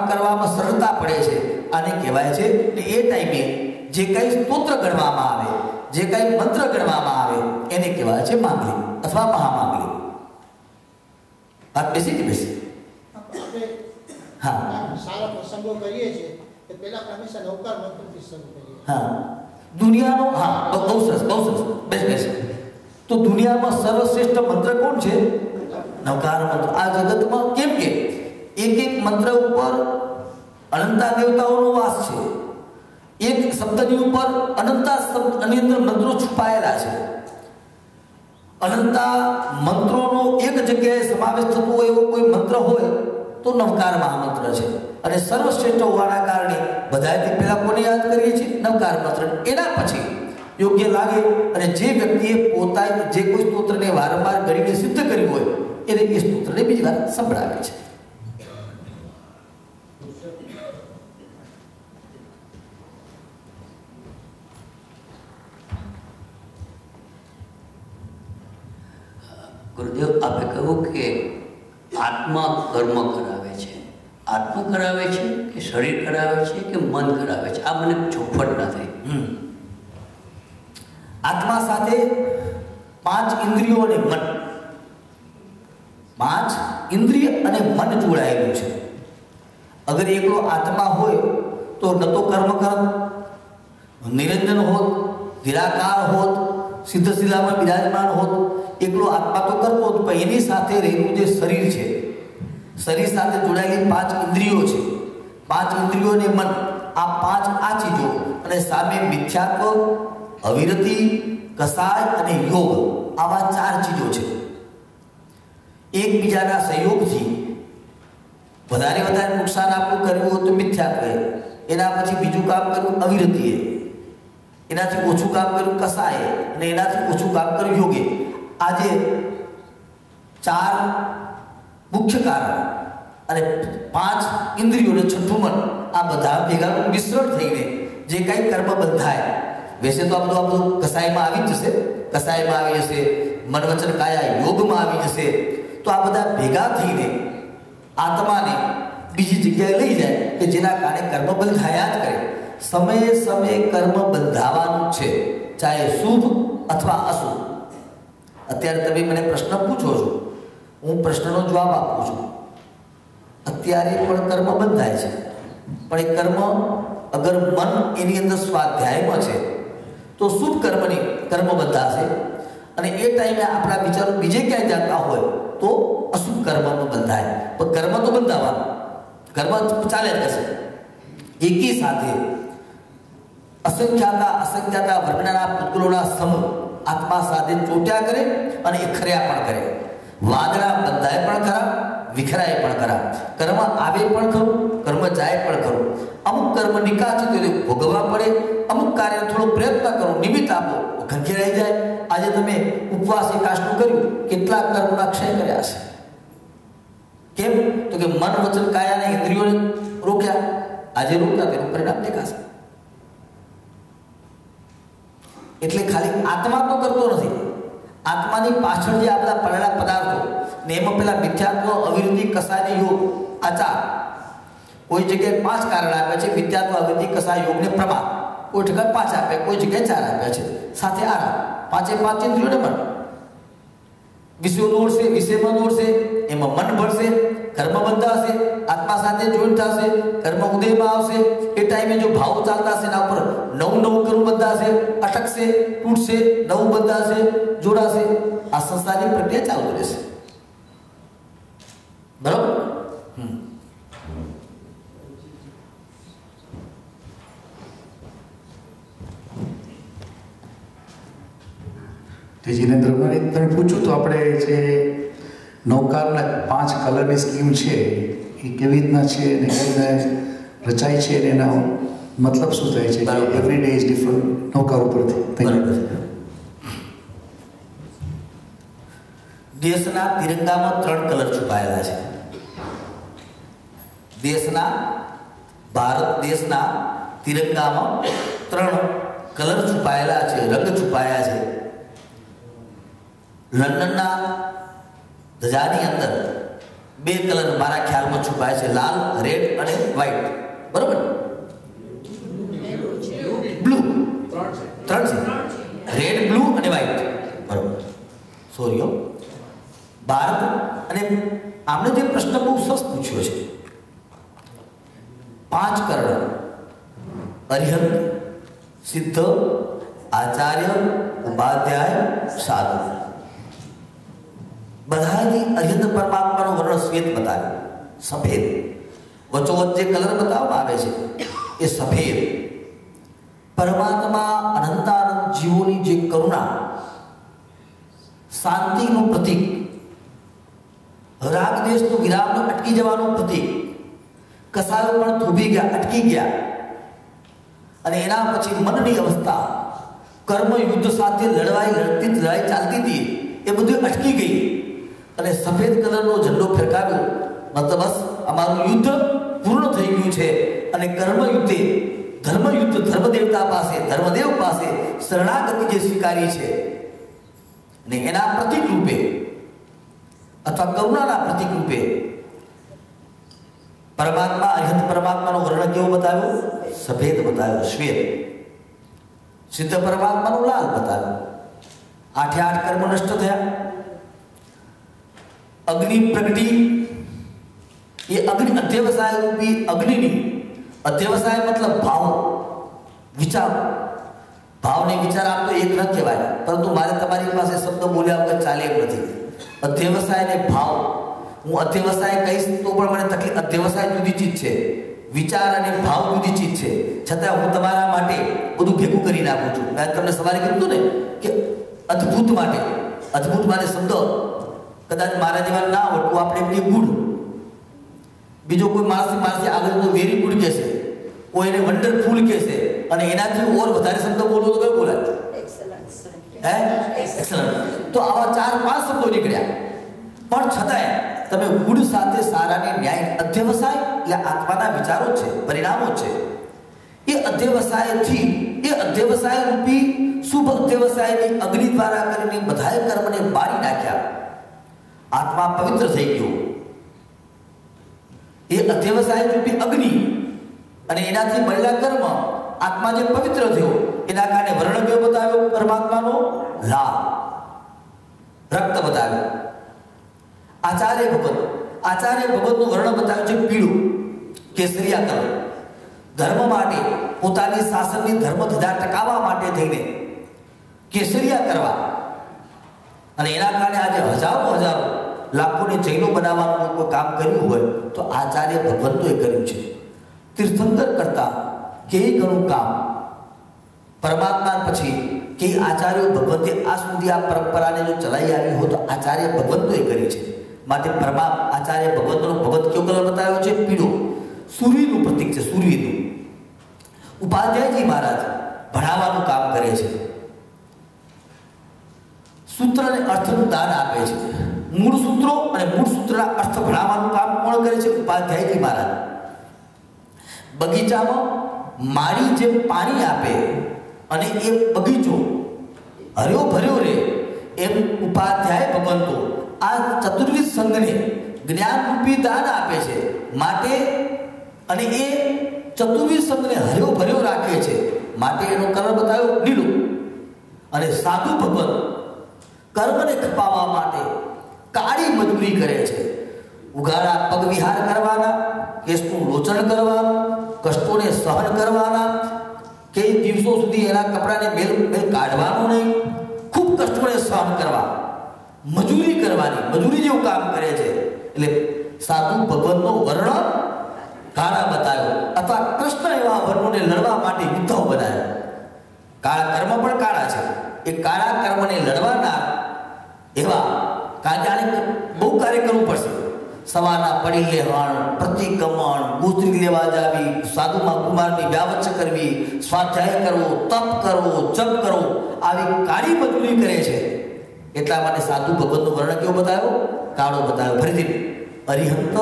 કરવામાં સરળતા પડે છે. આને કહેવાય છે કે એ ટાઈમે જે કંઈ સ્તોત્ર ગણવામાં આવે, જે કંઈ મંત્ર ગણવામાં આવે, એને કહેવાય છે માંગલિક અથવા મહામાંગલિક. વાત બેસી કે બેસી? હા, સારા પ્રસંગો કરીએ છીએ કે પહેલા હંમેશા નૌકાર મંત્રથી શરૂ કરીએ. હા, દુનિયાનો, હા, બહુ સરસ, બહુ સરસ. બેસ. તો દુનિયામાં સર્વશ્રેષ્ઠ મંત્ર કોણ છે? નૌકાર મંત્ર. આ જગતમાં કેમ કે એક મંત્ર ઉપર અનંતા દેવતાઓનો વાસ છે. એક શબ્દની ઉપર અનંતા શબ્દની અંદર મંત્રો છુપાયેલા છે. અનંતા મંત્રોનો એક જગ્યાએ સમાવેશ થતો હોય એવો કોઈ મંત્ર હોય તો નવકાર મહામંત્ર છે. અને સર્વશ્રેષ્ઠ હોવાના કારણે બધાથી પહેલા કોને યાદ કરીએ છીએ? નવકાર મંત્ર. એના પછી યોગ્ય લાગે અને જે વ્યક્તિએ પોતાને જે કોઈ સ્તોત્રને વારંવાર ગણીને સિદ્ધ કર્યું હોય એને એ સ્તોત્રને બીજી વાર સંભળાવે છે. ગુરુદેવ, આપે કહ્યું કે આત્મા કર્મ કરાવે છે. આત્મા કરાવે છે કે શરીર કરાવે છે કે મન કરાવે છે? આ મને ચોખવટ ના થઈ. આત્મા સાથે 5 ઇન્દ્રિયો અને મન, 5 ઇન્દ્રિય અને મન જોડાયેલું છે. અગર એકલો આત્મા હોય તો ન તો કર્મ નિરંજન હોત, નિરાકાર હોત, સિદ્ધ શિલામાં બિરાજમાન હોત. એકલો આત્મા તો કરતો જ, પણ એની સાથે રહેલું જે શરીર છે, શરીર સાથે જોડાયેલી 5 ઇન્દ્રિયો છે, 5 ઇન્દ્રિયો અને મન, આ 5 આ ચીજો, અને સામે મિથ્યાત્વ, અવિરતિ, કસાય અને યોગ, આવા 4 ચીજો છે. એકબીજાના સહયોગથી વધારે નુકસાન આપવું કર્યું હોય તો મિથ્યાત્વએ, એના પછી બીજું કામ કર્યું અવિરતિએ, એનાથી ઓછું કામ કર્યું કસાયે, અને એનાથી ઓછું કામ કર્યું યોગે. આજે 4 મુખ્ય કારણ અને 5 ઇન્દ્રિયો અને છઠ્ઠું મન, આ બધા ભેગાનું મિશ્રણ થઈને જે કંઈ કર્મ બંધાય, વૈસે તો આ બધું કસાયમાં આવી જશે, કસાયમાં આવી જશે, મન વચન કાયા યોગમાં આવી જશે. તો આ બધા ભેગા થઈને આત્માને બીજી જગ્યાએ લઈ જાય કે જેના કારણે કર્મ બંધાયા જ કરે. સમયે સમયે કર્મ બંધાવાનું છે, ચાહે શુભ અથવા અશુભ. અત્યારે તમે મને પ્રશ્ન પૂછો છો, હું પ્રશ્નનો જવાબ આપું છું. અત્યારે પણ કર્મ બંધાય છે, પણ એ કર્મ અગર મન એની અંદર સ્વાધ્યાયમાં છે તો શુભ કર્મ બંધાશે, અને એ ટાઈમે આપણા વિચારો બીજે ક્યાંય જતા હોય તો અશુભ કર્મમાં બંધાય. પણ કર્મ તો બંધાવાનું, કર્મ ચાલે જ કરશે. એકી સાથે અસંખ્યાતા વર્ણના પૂતગલોના સમૂહ આત્મા સાથે ચોટ્યા કરે અને એ ખર્યા પણ કરે. વાદળા બંધાય પણ ખરા, વિખરાય પણ ખરા. કર્મ આવે પણ ખરું, કર્મ જાય પણ ખરું. અમુક કર્મ નિકાસ છે તો ભોગવવા પડે, અમુક કાર્ય થોડો પ્રયત્ન કરો, નિમિત્ત આપો, ખંખેરાઈ જાય. આજે તમે ઉપવાસ એકાદશીનું કર્યું, કેટલા કર્મના ક્ષય કર્યા છે. કેમ? તો કે મન વચન કાયા અને ઇન્દ્રિયોને રોક્યા. આજે રોક્યા તેનું પરિણામ દેખાશે. એટલે ખાલી આત્મા તો કરતો નથી, આત્માની પાછળ જે આ બધા પડેલા પદાર્થો ને એમાં પેલા મિથ્યાત્વ, અવિરતિ, કસાય, યોગ, આચાર, કોઈ જગ્યાએ 5 કારણ આપ્યા છે. મિથ્યાત્વ, અવિરતિ, કસાય, યોગ ને પ્રમાદ. કોઈ જગ્યાએ 5 આપ્યા, કોઈ જગ્યાએ 4 આપ્યા છે. સાથે આરામ. 5 ઇન્દ્રિયોને મન વિષયો દોડશે, વિષયમાં દોડશે, એમાં મન ભળશે, કર્મ બંધાશે, આત્મા સાથે જોઈન્ટ થશે, કર્મ ઉદયમાં આવશે. એ ટાઈમે જો ભાવ ચાલતા હશે એના ઉપર નવું કર્મ બંધાશે, અટકશે, તૂટશે, નવું બંધાશે, જોડાશે. આ સંસારની પ્રક્રિયા ચાલુ રહેશે. બરાબર? જીનેન્દ્રભાઈ, તમે પૂછ્યું તો આપણે જે નૌકારના 5 કલરની સ્કીમ છે એ કેવી રીતના છે અને કેવી રીતના રચાય છે અને એના મતલબ શું થાય છે? એવરી ડે ઇઝ ડિફરન્ટ નૌકા ઉપરથી. દેશના તિરંગામાં 3 કલર છુપાયેલા છે. દેશના, ભારત દેશના તિરંગામાં 3 કલર છુપાયેલા છે, રંગ છુપાયા છે. લંડનના ધજાની અંદર 2 કલર મારા ખ્યાલમાં છુપાય છે, લાલ, રેડ અને વ્હાઈટ. બરોબર? બ્લુ 3 છે, રેડ, બ્લુ અને વ્હાઈટ. બરોબર, સોરી. ભારત અને આમને જે પ્રશ્ન બહુ સરસ પૂછ્યો છે. 5 કરણ: અરિહંત, સિદ્ધ, આચાર્ય, ઉપાધ્યાય, સાધુ. બધાથી અરિહંત પરમાત્માનું વર્ણ શ્વેત બતાવ્યું, સફેદ. વચ્ચોવચ્ચ જે કલર બતાવવામાં આવે છે એ સફેદ. પરમાત્મા અનંતાનંદ જીવોની જે કરુણા, શાંતિનું પ્રતીક, રાગ દેશનું વિરામનું અટકી જવાનું પ્રતીક. કસાયો પણ થોભી ગયા, અટકી ગયા. અને એના પછી મનની અવસ્થા, કર્મ યુદ્ધ સાથે લડાઈ ચાલતી હતી, એ બધું અટકી ગઈ. અને સફેદ કલરનો ઝંડો ફેરકાવ્યો. મતલબ બસ અમારું યુદ્ધ પૂર્ણ થઈ ગયું છે. અને કર્મ યુદ્ધે, ધર્મ યુદ્ધ, ધર્મદેવતા પાસે, ધર્મદેવ પાસે શરણાગતિ જે સ્વીકારી છે, અને એના પ્રતીક રૂપે અથવા કરુણાના પ્રતીક રૂપે પરમાત્મા, અરિહંત પરમાત્માનો વર્ણ કેવો બતાવ્યો? સફેદ બતાવ્યો, શ્વેત. સિદ્ધ પરમાત્માનો લાલ બતાવ્યો. 8 કર્મ નષ્ટ થયા. અગ્નિ પ્રગટી, એ અગ્નિ અધ્યવસાય રૂપી અગ્નિની, અધ્યવસાય મતલબ ભાવ, વિચાર. ભાવને વિચાર આમ તો એક ન કહેવાય, પરંતુ મારે તમારી પાસે શબ્દ બોલ્યા વગર ચાલે એમ નથી. અધ્યવસાય ને ભાવ, હું અધ્યવસાય કહીશ તો પણ મને તકલીફ. અધ્યવસાય જુદી ચીજ છે, વિચાર અને ભાવ જુદી ચીજ છે. છતાં હું તમારા માટે બધું ભેગું કરી નાખું છું. મેં તમને સવારે કીધું ને કે અદ્ભુત માટે શબ્દ કદાચ મારા જેવા ના આવડતું, આપણે એમની ગુડ. બીજો કોઈ માણસી આગળ તો વેરી ગુડ કહેશે, કોઈ એને વન્ડરફુલ કહેશે, અને એનાથી ઓર વધારે શબ્દ બોલવો તો કયો બોલાય? એક્સલન્ટ. તો આવા 4-5 શબ્દો નીકળ્યા. પણ છતાંય તમે ગુડ સાથે સારાને ન્યાય, અધ્યવસાય એટલે આત્માના વિચારો છે, પરિણામો છે. એ અધ્યવસાયથી, એ અધ્યવસાય રૂપી શુભ અધ્યવસાયની અગ્નિ દ્વારા કરીને બધાએ કર્મને બાળી નાખ્યા. આત્મા પવિત્ર થઈ ગયો. એ અધ્યવસાય રૂપી અગ્નિ અને એનાથી મળેલા કર્મ, આત્મા જે પવિત્ર થયો, એના કારણે વર્ણ કેવો બતાવ્યો? પરમાત્માનો લાલ, રક્ત બતાવ્યો. આચાર્ય ભગવતનું વર્ણ બતાવ્યું છે પીળું, કેસરિયા કલર. ધર્મ માટે, પોતાની શાસનની ધર્મ ધજા ટકાવવા માટે થઈને કેસરિયા કરવા. અને એના કારણે આજે હજારો લાખોને જૈનો બનાવવાનું કોઈ કામ કર્યું હોય તો આચાર્ય ભગવંતોએ કર્યું છે. તીર્થંકર કરતા કેય ઘણું કામ પરમાત્મા પછી કે આચાર્યો ભગવંતે આ સુધી આ પરંપરાને જો ચલાવી આવી હોય તો આચાર્ય ભગવંતોએ કરી છે. માટે આચાર્ય ભગવંતનો ભગવત કયો કલર બતાવ્યો છે? પીળો. સૂર્યનું પ્રતીક છે, સૂર્યનું. ઉપાધ્યાયજી મહારાજ ભણાવવાનું કામ કરે છે, સૂત્ર અને અર્થનું દાન આપે છે. મૂળ સૂત્રો અને મૂળ સૂત્રના અર્થ ભણાવવાનું કામ કોણ કરે છે? ઉપાધ્યાયજી મહારાજ. બગીચામાં માળી જેમ પાણી આપે અને એ બગીચો હર્યો ભર્યો રહે એમ ઉપાધ્યાય ભગવંતો આ ચતુર્વિધ સંઘને જ્ઞાનરૂપી દાન આપે છે. માટે અને એ ચતુર્વિધ સંઘને હર્યો ભર્યો રાખે છે, માટે એનો કલર બતાવ્યો લીલો. અને સાધુ ભગવંત કર્મને ખપાવવા માટે કાળી મજૂરી કરે છે. ઉઘાડા પગ વિહાર કરવાના, કેસનું લોચન કરવાનું, કષ્ટોને સહન કરવાના, કઈ દિવસો સુધી એના કપડાને મેલ કાઢવાનું નહીં, ખૂબ કષ્ટોને સહન કરવા, મજૂરી કરવાની, મજૂરી જેવું કામ કરે છે. એટલે સાધુ ભગવંતનો વર્ણ કાળા બતાવ્યો, અથવા કૃષ્ણ એવા વર્ણોને લડવા માટે યુદ્ધો બનાવ્યો. કાળા કર્મ પણ કાળા છે. એ કાળા કર્મને લડવાના એવા જાણે બહુ કાર્ય કરવું પડશે. સવારના પડી લેવાણ, પ્રતિક્રમણ, ગુજરી લેવા જાવી, સાધુમાં કુમારની વ્યાવચ્છ કરવી, સ્વાધ્યાય કરવો, તપ કરવો, જપ કરવો, આવી કાળી મજૂરી કરે છે. એટલા માટે સાધુ ભગવતનો વર્ણ કેવો બતાવ્યો? કાળો બતાવ્યો. ફરીથી અરિહંત,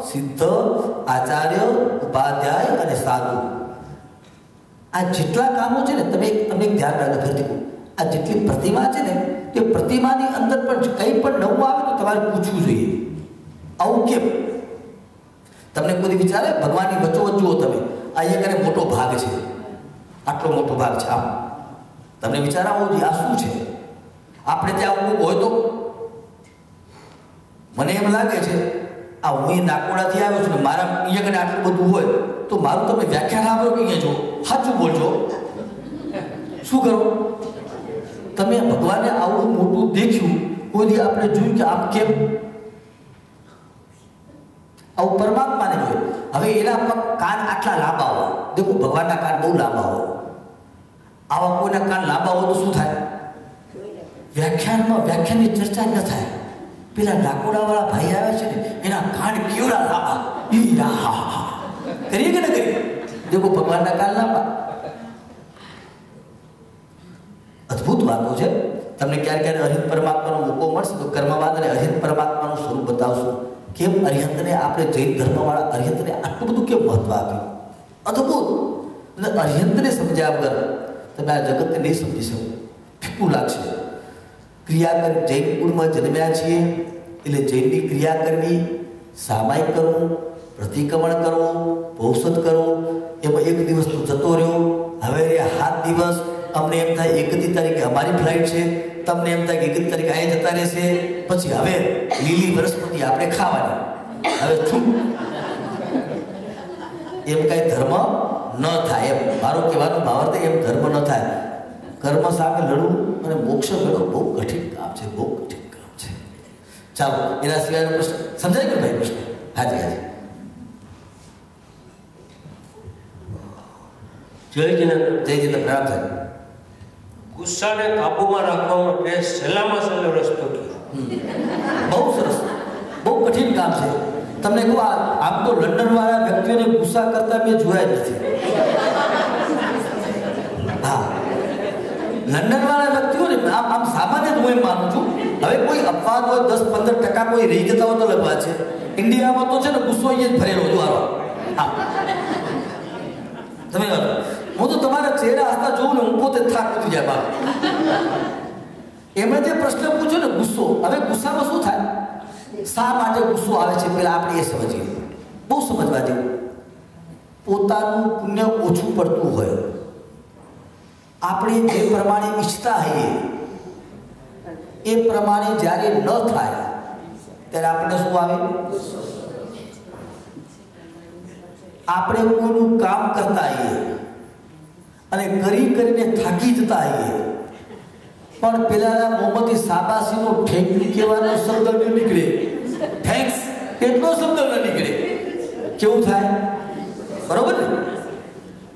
સિદ્ધ, આચાર્ય, ઉપાધ્યાય અને સાધુ, આ જેટલા કામો છે ને, તમે ધ્યાન રાખજો. ફરીથી આ જેટલી પ્રતિમા છે ને, તે પ્રતિમાની અંદર પણ કંઈ પણ નવું આવે તો તમારે પૂછવું જોઈએ. આવું કેમ? તમને કોઈ વિચારે ભગવાનની વચ્ચોવચ્ચ જુઓ તમે, આ એક અને મોટો ભાગ છે, આટલો મોટો ભાગ છે. આમ તમને વિચાર આવવો જોઈએ આ શું છે? આપણે ત્યાં આવું હોય તો મને એમ લાગે છે આ હું નાકોડાથી આવ્યો છું ને મારા અહીંયા કને આટલું બધું હોય તો મારું તમે વ્યાખ્યાન આપો કે અહીંયા જો સાચું બોલજો. શું કરો તમે? ભગવાને આવું મોટું દેખ્યું, કોઈ દી આપણે જોયું કે આમ કેમ? આવું પરમાત્માને જોયું. હવે એના પગ કાન આટલા લાંબા હોય, દેખો ભગવાનના કાન બહુ લાંબા હોય. આવા કોઈના કાન લાંબા હોય તો શું થાય? વ્યાખ્યાનની ચર્ચા ન થાય. પેલા ડાકોડાવાળા ભાઈ આવ્યા છે ને, એના કાન કેવડા લાંબા, કરીએ કે ન કરીએ? દેખો ભગવાનના કાન લાંબા. અદ્ભુત વાતો છે. તમને ક્યારે ક્યારે અરિહંત પરમાત્માનો મોકો મળશે તો કર્મવાદ અને અરિહંત પરમાત્માનું સ્વરૂપ બતાવશું. કેમ અરિહંતને આપણે જૈન ધર્મવાળા અરિહંતને આટલું બધું કેમ મહત્વ આપ્યું? અદ્ભુત. અને અરિહંતને સમજ્યા વગર તમે આ જગતને નહીં સમજી શકો, ફીકું લાગશે. ક્રિયા કરી જૈન કુળમાં જન્મ્યા છીએ એટલે જૈનની ક્રિયા કરવી, સામાયિક કરવું, પ્રતિક્રમણ કરવું, ભૌષધ કરવું, એમાં એક દિવસ તો જતો રહ્યો. હવે 7 દિવસ અમને એમ થાય 31 તારીખે અમારી ફ્લાઇટ છે, તમને એમ થાય કે 31 તારીખે અહીંયા જતા રહેશે. પછી હવે લીલી વનસ્પતિ આપણે ખાવાની. હવે શું એમ કાંઈ ધર્મ ન થાય. એમ મારો કહેવાનો ભાવાર્થ એમ ધર્મ ન થાય. કર્મ સામે લડવું અને મોક્ષ મેળવવું બહુ કઠિન કામ છે, બહુ કઠિન કામ છે. ચાલો એના સિવાયનો પ્રશ્ન સમજાય કે ભાઈ? પ્રશ્ન હાજી હાજી. જયજીને પ્રાપ્ત થાય. ગુસ્સાને કાબુમાં રાખવા માટે સહેલામાં સહેલો રસ્તો કયો? બહુ સરસ, બહુ કઠિન કામ છે. તમને કહું આમ તો લંડનવાળા વ્યક્તિઓને ગુસ્સા કરતા મેં જોયા જ નથી. હા, લંડનવાળા વ્યક્તિઓને આમ સામાન્ય જ હું એમ માનું છું. હવે કોઈ અપવાદ હોય 10-15% કોઈ રહી જતા હોય તો અલગ વાત છે. ઇન્ડિયામાં તો છે ને ગુસ્સો અહીંયા જ ભરેલો હતો. હા, તમે હું તો તમારા ચહેરા હસતા જોઉં ને હું પોતે થાક ઉતરી જાય બાપ. એમણે જે પ્રશ્ન પૂછ્યો ને ગુસ્સો, હવે ગુસ્સામાં શું થાય? શા માટે ગુસ્સો આવે છે પેલા આપણે એ સમજીએ. બહુ સમજવા જેવું. પોતાનું પુણ્ય ઓછું પડતું હોય, આપણે જે પ્રમાણે ઈચ્છતા હોઈએ એ પ્રમાણે જ્યારે ન થાય ત્યારે આપણે શું આવે? આપણે કોઈનું કામ કરતા હોઈએ અને કરીને થાકી જતા હોઈએ, પણ પેલાના મોહમ્મદી શાબાશીનો ઠેક કહેવાનો શબ્દ ન નીકળે, થેન્ક્સ એટલો શબ્દ ન નીકળે. કેવું થાય? બરોબર ને?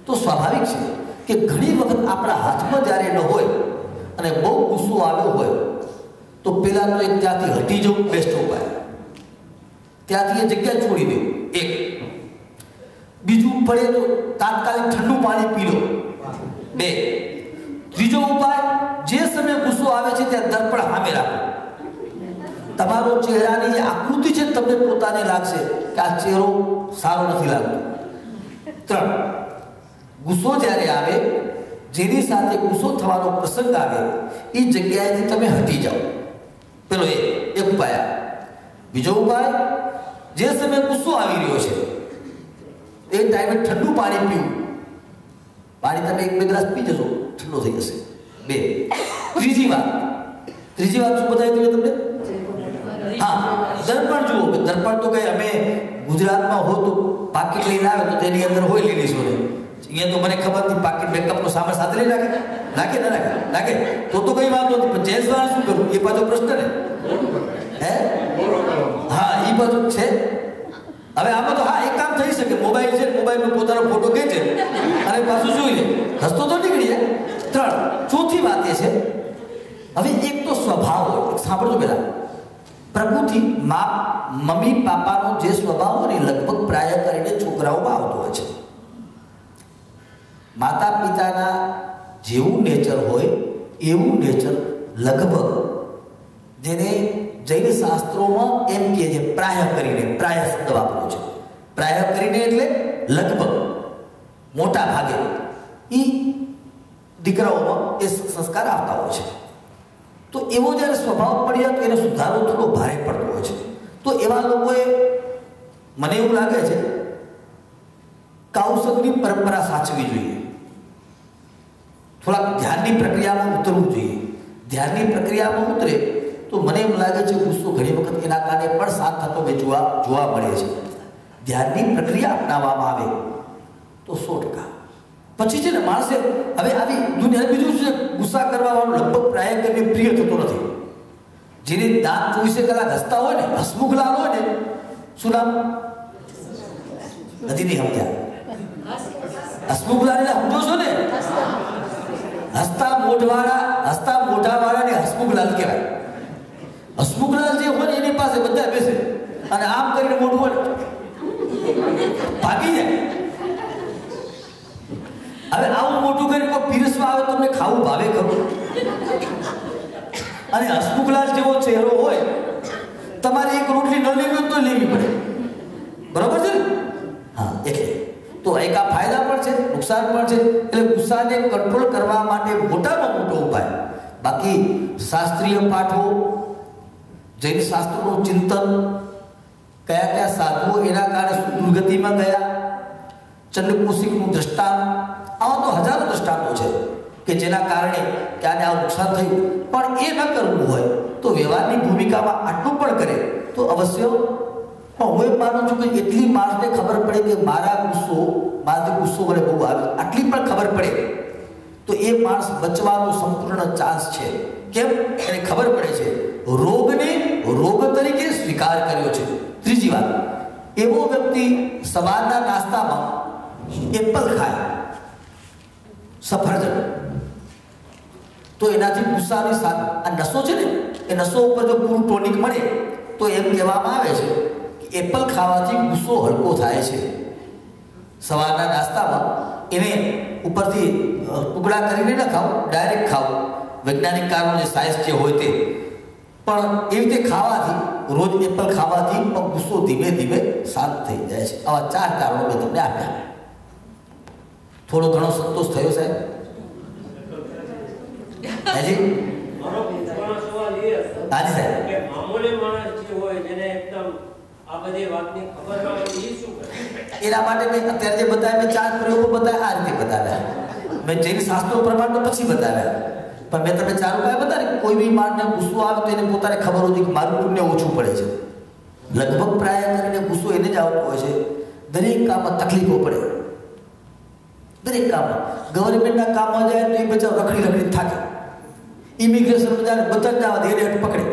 તો સ્વાભાવિક છે કે ઘણી વખત આપણા હાથમાં જ્યારે ન હોય અને બહુ ગુસ્સો આવ્યો હોય તો પેલા તો એક ત્યાંથી હટી જવું બેસ્ટ ઉપાય. ત્યાંથી એ જગ્યા છોડી દો. એક બીજું પડે તો તાત્કાલિક ઠંડુ પાણી પી લો. 2 ત્રીજો ઉપાય, જે સમયે ગુસ્સો આવે છે ત્યાં દર્પણ સામે રાખો. તમારો ચહેરાની જે આકૃતિ છે તમને પોતાને લાગશે કે આ ચહેરો સારો નથી લાગતો. 3 ગુસ્સો જ્યારે આવે, જેની સાથે ગુસ્સો થવાનો પ્રસંગ આવે એ જગ્યાએથી તમે હટી જાઓ. પેલો એક ઉપાય. બીજો ઉપાય, જે સમયે ગુસ્સો આવી રહ્યો છે એ ટાઈમે ઠંડુ પાણી પીવું. પાણી તમે 1-2 ગ્લાસ પી જશો, ઠંડો થઈ જશે. 2 ત્રીજી વાત શું બતાવી તમને? હા, દર્પણ જુઓ. દર્પણ તો કઈ અમે ગુજરાતમાં હો તો પાકીટ લઈને આવે તો તેની અંદર હોય લેડીઝો ને. અહીંયા તો મને ખબર નથી પાકીટ મેકઅપનો સામાન સાથે લઈ નાખે તો કઈ વાંધો નથી. પણ જેન્ટ્સ વાળા શું કરવું એ પાછો પ્રશ્ન ને. હે હા, એ બધું છે. હવે આમાં તો હા એક કામ થઈ શકે, મોબાઈલ છે, મોબાઈલમાં પોતાનો ફોટો ખેંચે અને પાછું જોઈ લે, રસ્તો તો નીકળી જાય. 3 ચોથી વાત એ છે, હવે એક તો સ્વભાવ હોય. સાંભળજો પેલા, પ્રભુથી મમ્મી પાપાનો જે સ્વભાવ હોય ને લગભગ પ્રાય કરીને છોકરાઓમાં આવતો હોય છે. માતા પિતાના જેવું નેચર હોય એવું નેચર લગભગ, જેને જૈન શાસ્ત્રોમાં એમ કહે છે પ્રાય કરીને, પ્રાય શબ્દ વાપરો છે. પ્રાય કરીને એટલે લગભગ, મોટા ભાગે એ દીકરાઓમાં એ સંસ્કાર આવતા હોય છે. તો એવો જ્યારે સ્વભાવ પડ્યા તો એને સુધારો થોડો ભારે પડતો હોય છે. તો એવા લોકોએ, મને એવું લાગે છે, કાઉસકની પરંપરા સાચવી જોઈએ. થોડાક ધ્યાનની પ્રક્રિયામાં ઉતરવું જોઈએ. ધ્યાનની પ્રક્રિયામાં ઉતરે તો મને એમ લાગે છે ગુસ્સો ઘણી વખત એના કારણે પણ શાંત થતો જોવા મળે છે. ધ્યાનની પ્રક્રિયા અપનાવવામાં આવે તો 100%. પછી છે ને માણસે હવે આવી દુનિયા, બીજું છે ગુસ્સા કરવાવાળું લગભગ પ્રાય કરીને પ્રિય થતો નથી. જેને દાંત 24 કલાક હસતા હોય ને, હસમુખલાલ હોય ને, શું નામ નથી નહીં સમજ્યા? હસમુખલાલ એટલે સમજો છો ને? હસતા મોઢાવાળાને હસમુખલાલ કહેવાય. હસમુખલાલ જે હોય ને એની પાસે બધા બેસે અને આમ કરીને મોઢું હોય ભાગી જાય. હવે આવું મોટું કરીને કોઈ પીરસવા આવે તમને ખાવું ભાવે ખરું? અને હસમુખલાલ જેવો ચહેરો હોય, તમારે એક રોટલી ન લેવી તો લેવી પડે. બરોબર છે ને? હા, એટલે તો એક આ ફાયદા પણ છે, નુકસાન પણ છે. એટલે ગુસ્સાને કંટ્રોલ કરવા માટે મોટામાં મોટો ઉપાય. બાકી શાસ્ત્રીય પાઠો, જૈન શાસ્ત્રોનું ચિંતન, કયા સાધુઓ એના કારણે દુર્ગતિમાં ગયા, ચંદ્રકૌશિકનું દ્રષ્ટાંત, આવા તો હજારો દ્રષ્ટાંતો છે કે જેના કારણે ક્યારે આવું નુકસાન થયું. પણ એ ન કરવું હોય તો વ્યવહારની ભૂમિકામાં આટલું પણ કરે તો અવશ્ય. પણ હું એમ માનું છું કે એટલી માણસને ખબર પડે કે મારાથી ગુસ્સો મને બહુ આવે, આટલી પણ ખબર પડે તો એ માણસ બચવાનો સંપૂર્ણ ચાન્સ છે. કેમ? એને ખબર પડે છે રોગને રોગ તરીકે સ્વીકાર કર્યો છે. ત્રીજી વાત, એવો વ્યક્તિ સવારના નાસ્તામાં એપલ ખાય, સફરજન, તો એનાથી ગુસ્સાની સાથે આ નસો છે ને, એ નસો ઉપર જો પૂરું ટોનિક મળે તો એમ કહેવામાં આવે છે કે એપલ ખાવાથી ગુસ્સો હલકો થાય છે. સવારના નાસ્તામાં એને ઉપરથી ટુકડા કરીને ન ખાવ, ડાયરેક્ટ ખાવ. વૈજ્ઞાનિક કારણો જે સાયન્સ જે હોય તે, પણ એવી રીતે ખાવાથી, રોજ એપલ ખાવાથી પણ ગુસ્સો ધીમે ધીમે શાંત થઈ જાય છે. આવા 4 કારણો મેં તમને આપ્યા. થોડો ઘણો સંતોષ થયો સાહેબ? હાજી સવાલ એ હતો હાજી સાહેબ, કે મામૂલી માણસ જે હોય જેને એકદમ આ બધી વાતની ખબર ન હોય એ શું કરે? એના માટે મેં અત્યારે જે બતાવ્યા, મેં 4 પ્રયોગો બતાવ્યા, આ રીતે બતાવ્યા. મેં જૈન શાસ્ત્રો પ્રમાણ તો પછી બતાવ્યા, પણ મેં તમને 4 ઉપાય બતાવ્યા. કોઈ બી માણસને ગુસ્સો આવે તો એને પોતાને ખબર હોતી કે મારું પુણ્ય ઓછું પડે છે. લગભગ પ્રાય કરીને ગુસ્સો એને જ આવતો હોય છે. દરેક કામમાં તકલીફો પડે, દરેક કામમાં. ગવર્મેન્ટના કામમાં જાય તો એ બચાવ રખડી થાકે. ઇમિગ્રેશન જાય બધા જવા દે, એને પકડે.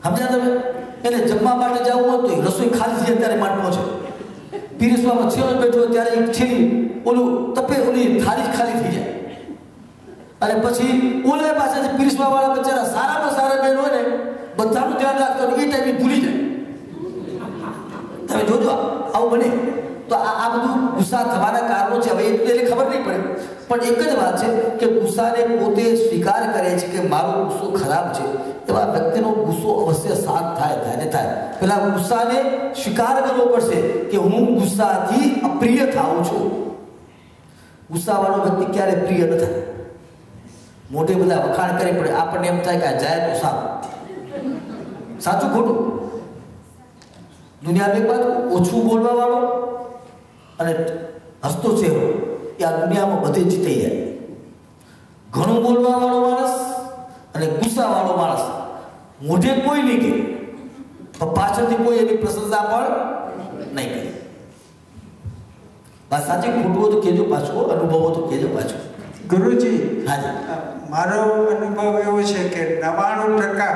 સમજ્યા તમે? એને જમવા માટે જવું હોય તો રસોઈ ખાલી થઈ ત્યારે માંડ પહોંચે. પીરસવામાં છેલ્લો બેઠો ત્યારે એક છેલ્લી ઓલું તપે ઓલી થાળી ખાલી થઈ જાય. અને પછી ઓલા પાછા પીરસવા વાળા બચારા સારામાં સારા બેન હોય ને, બધાનું ધ્યાન રાખતો એ ટાઈમે ભૂલી જાય. તમે જોજો આવું બને તો આ બધું ગુસ્સા થવાના કારણો છે. હવે એટલે ખબર નહીં પડે, પણ એક જ વાત છે કે ગુસ્સાને પોતે સ્વીકાર કરે છે કે મારો ગુસ્સો ખરાબ છે, એવા વ્યક્તિનો ગુસ્સો અવશ્ય શાંત થાય ને થાય. પેલા ગુસ્સાને સ્વીકાર કરવો પડશે કે હું ગુસ્સાથી અપ્રિય થાઉં છું. ગુસ્સાવાળો વ્યક્તિ ક્યારે પ્રિય ન થાય. મોટે બધા વખાણ કરે પડે, આપણને એમ થાય કે આ જાય તો સારું. સાચું ખોટું? દુનિયામાં એક વાત, ઓછું બોલવા વાળો અને હસતો ચહેરો એ આ દુનિયામાં બધે જીતાઈ જાય. ઘણું બોલવા વાળો માણસ અને ગુસ્સા વાળો માણસ મોઢે કોઈ નહીં કહે, પણ પાછળથી કોઈ એની પ્રશંસા પણ નહીં કરે. વાત સાચી ખોટું તો કહેજો પાછું, અનુભવો તો કહેજો પાછું. ગુરુજી, હાજી, મારો અનુભવ એવો છે કે 99%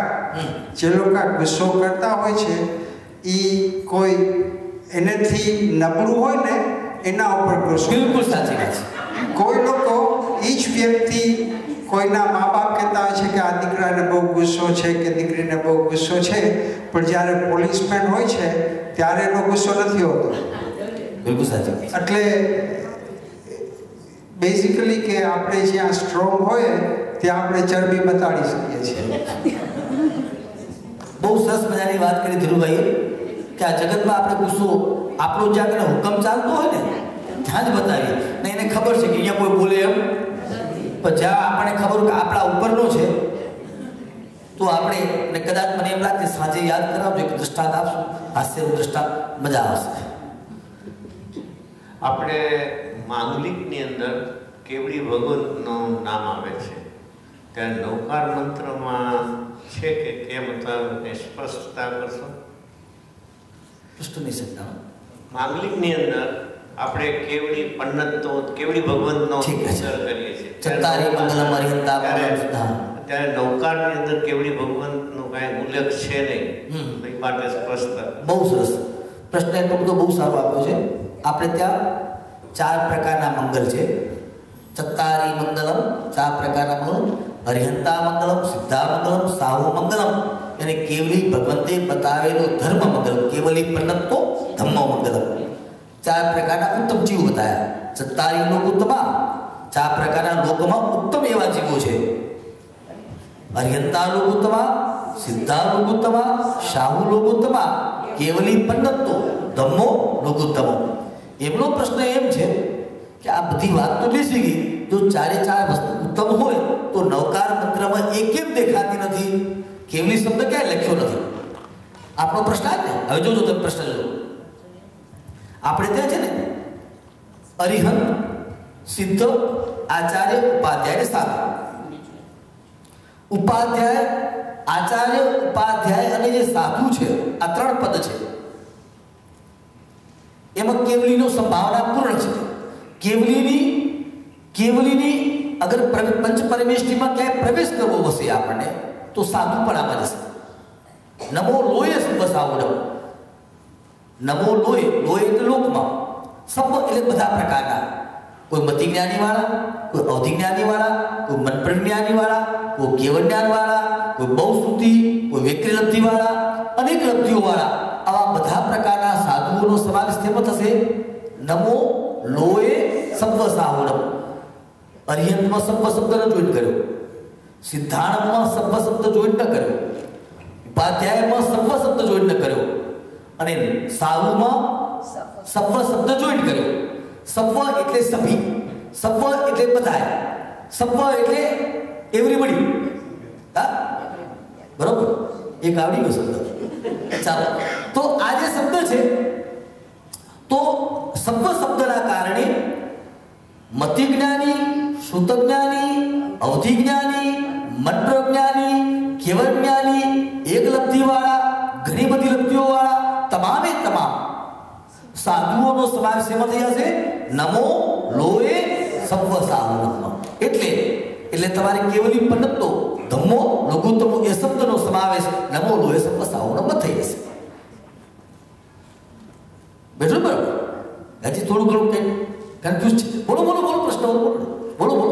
જે લોકો ગુસ્સો કરતા હોય છે એ કોઈ એનાથી નબળું હોય ને એના ઉપર ગુસ્સો. બિલકુલ સાચી વાત છે. કોઈ લોકો એ જ વ્યક્તિ કોઈના મા બાપ કહેતા હોય છે કે આ દીકરાને બહુ ગુસ્સો છે કે દીકરીને બહુ ગુસ્સો છે, પણ જ્યારે પોલીસમેન હોય છે ત્યારે એનો ગુસ્સો નથી હોતો. બિલકુલ સાચી વાત. એટલે બેઝિકલી કે આપણે જ્યાં સ્ટ્રોંગ હોય ત્યાં આપણે ચરબી બતાડી શકીએ છીએ. બહુ સરસ મજાની વાત કરી ધીરુભાઈએ કે આ જગતમાં આપણે ગુસ્સો આપણો જ્યાં એને હુકમ ચાલતો હોય ને ત્યાં જ બતાવીએ. ને એને ખબર છે કે અહીંયા કોઈ બોલે એમ, પણ જ્યાં આપણને ખબર કે આપણા ઉપરનો છે તો આપણે, ને કદાચ મને એમ લાગે સાંજે યાદ કરાવજો, એક દ્રષ્ટાંત આપશું, હાસ્યનું દ્રષ્ટાંત, મજા આવશે. આપણે માંગલિકની અંદર કેવડી ભગવતનું નામ આવે છે, ત્યાં નૌકાર મંત્રમાં છે કે કેમ સ્પષ્ટતા કરશો? પ્રશ્ન નહીં શકતા. માંગલિકની અંદર આપણે કેવડી પન્નતો કેવડી ભગવંતનો ઉચ્ચાર કરીએ છીએ, ચત્તારી મંગલમ અરિહંતા. ત્યારે નૌકારની અંદર કેવડી ભગવંતનો કાંઈ ઉલ્લેખ છે નહીં, એ માટે સ્પષ્ટતા. બહુ સરસ પ્રશ્ન, એટલો બધો બહુ સારો આપ્યો છે. આપણે ત્યાં 4 પ્રકારના મંગલ છે. ચત્તારી મંગલમ, 4 પ્રકારના મંગલ, અરિહંતા મંગલમ, સિદ્ધા મંગલમ, સાહુ મંગલમ. એને કેવલી ભગવંતે બતાવેલો ધર્મ મંગલમ, કેવલી પન્નતો ધમ્મ મંગલમ. 4 પ્રકારના ઉત્તમ જીવ બતાવ્યા. ચત્તારી લોક ઉત્તમા, 4 પ્રકારના લોકમાં ઉત્તમ એવા જીવો છે. અરિહંતા લોક ઉત્તમા, સિદ્ધા લોક ઉત્તમા, સાહુ લોક ઉત્તમા, કેવલી પન્નતો ધમ્મો લોક ઉત્તમો. એમનો પ્રશ્ન એમ છે કે આ બધી વાત તો બેસી ગઈ, જો 4 વસ્તુ ઉત્તમ હોય તો નવકાર મંત્રમાં એ કેમ દેખાતી નથી? કેવલી શબ્દ ક્યાંય લખ્યો નથી. આપણો પ્રશ્ન આ જ ને. હવે જોજો તમે પ્રશ્ન જોજો. આપણે ત્યાં છે ને અરિહંત, સિદ્ધ, આચાર્ય, ઉપાધ્યાય, સાધુ. ઉપાધ્યાય, આચાર્ય, ઉપાધ્યાય અને જે સાધુ છે, આ 3 પદ છે. એમાં કેવલીનો સંભાવના પૂર્ણ છે. કેવલીની અગર પંચ પરમેષ્ઠીમાં ક્યાંય પ્રવેશ કરવો હશે આપણને તો સાધુ પણ આમાં જશે. નમો લોય સર્વસાવડમ. નમો લોય, લોય એટલે લોકમાં, સબ એટલે બધા પ્રકારના. કોઈ મતિ જ્ઞાનીવાળા, કોઈ અવધિ જ્ઞાનીવાળા, કોઈ મન પ્રજ્ઞાનીવાળા, કોઈ કેવળ જ્ઞાનવાળા, કોઈ બહુ શ્રુતિ, કોઈ વેક્રી લબ્ધિવાળા, અનેક લબ્ધિઓવાળા, આવા બધા પ્રકારના સાધુઓનો સમાવેશ તેમાં થશે. નમો લોએ સર્વ સાવડમ. અરિહંતમાં સર્વ શબ્દનો જોઈન્ટ કર્યો, સિદ્ધાંતમાં સર્વ શબ્દ જોઈન્ટ ન કર્યો, ઉપાધ્યાયમાં સર્વ શબ્દ જોઈન્ટ ન કર્યો, અને સાહુમાં સર્વ શબ્દ જોઈન્ટ કર્યો. સર્વ એટલે સભી, સર્વ એટલે બધાય, સર્વ એટલે એવરીબડી. હા, બરોબર, એક આવડી ગયો શબ્દ. ચાલો, તો આ જે શબ્દ છે, તો સર્વ શબ્દના કારણે મતિ જ્ઞાની, શ્રુત જ્ઞાની, અવધિ જ્ઞાની, મંત્ર જ્ઞાની, કેવળ જ્ઞાની, એક લબ્ધિવાળા, ઘણી બધી લબ્ધિઓવાળા તમામે તમામ સાધુઓનો સમાવેશ એમાં થઈ જશે. નમો લોએ સર્વ સાહુનમ. એટલે તમારે કેવલી પન્નતો ધમ્મો લઘુત્તમો એ શબ્દનો સમાવેશ નમો લોએ સર્વ સાહુનમ થઈ જશે. બેઠો બરાબર? હજી થોડું ઘણું કંઈ કન્ફ્યુઝ છે? બોલો પ્રશ્ન બોલો.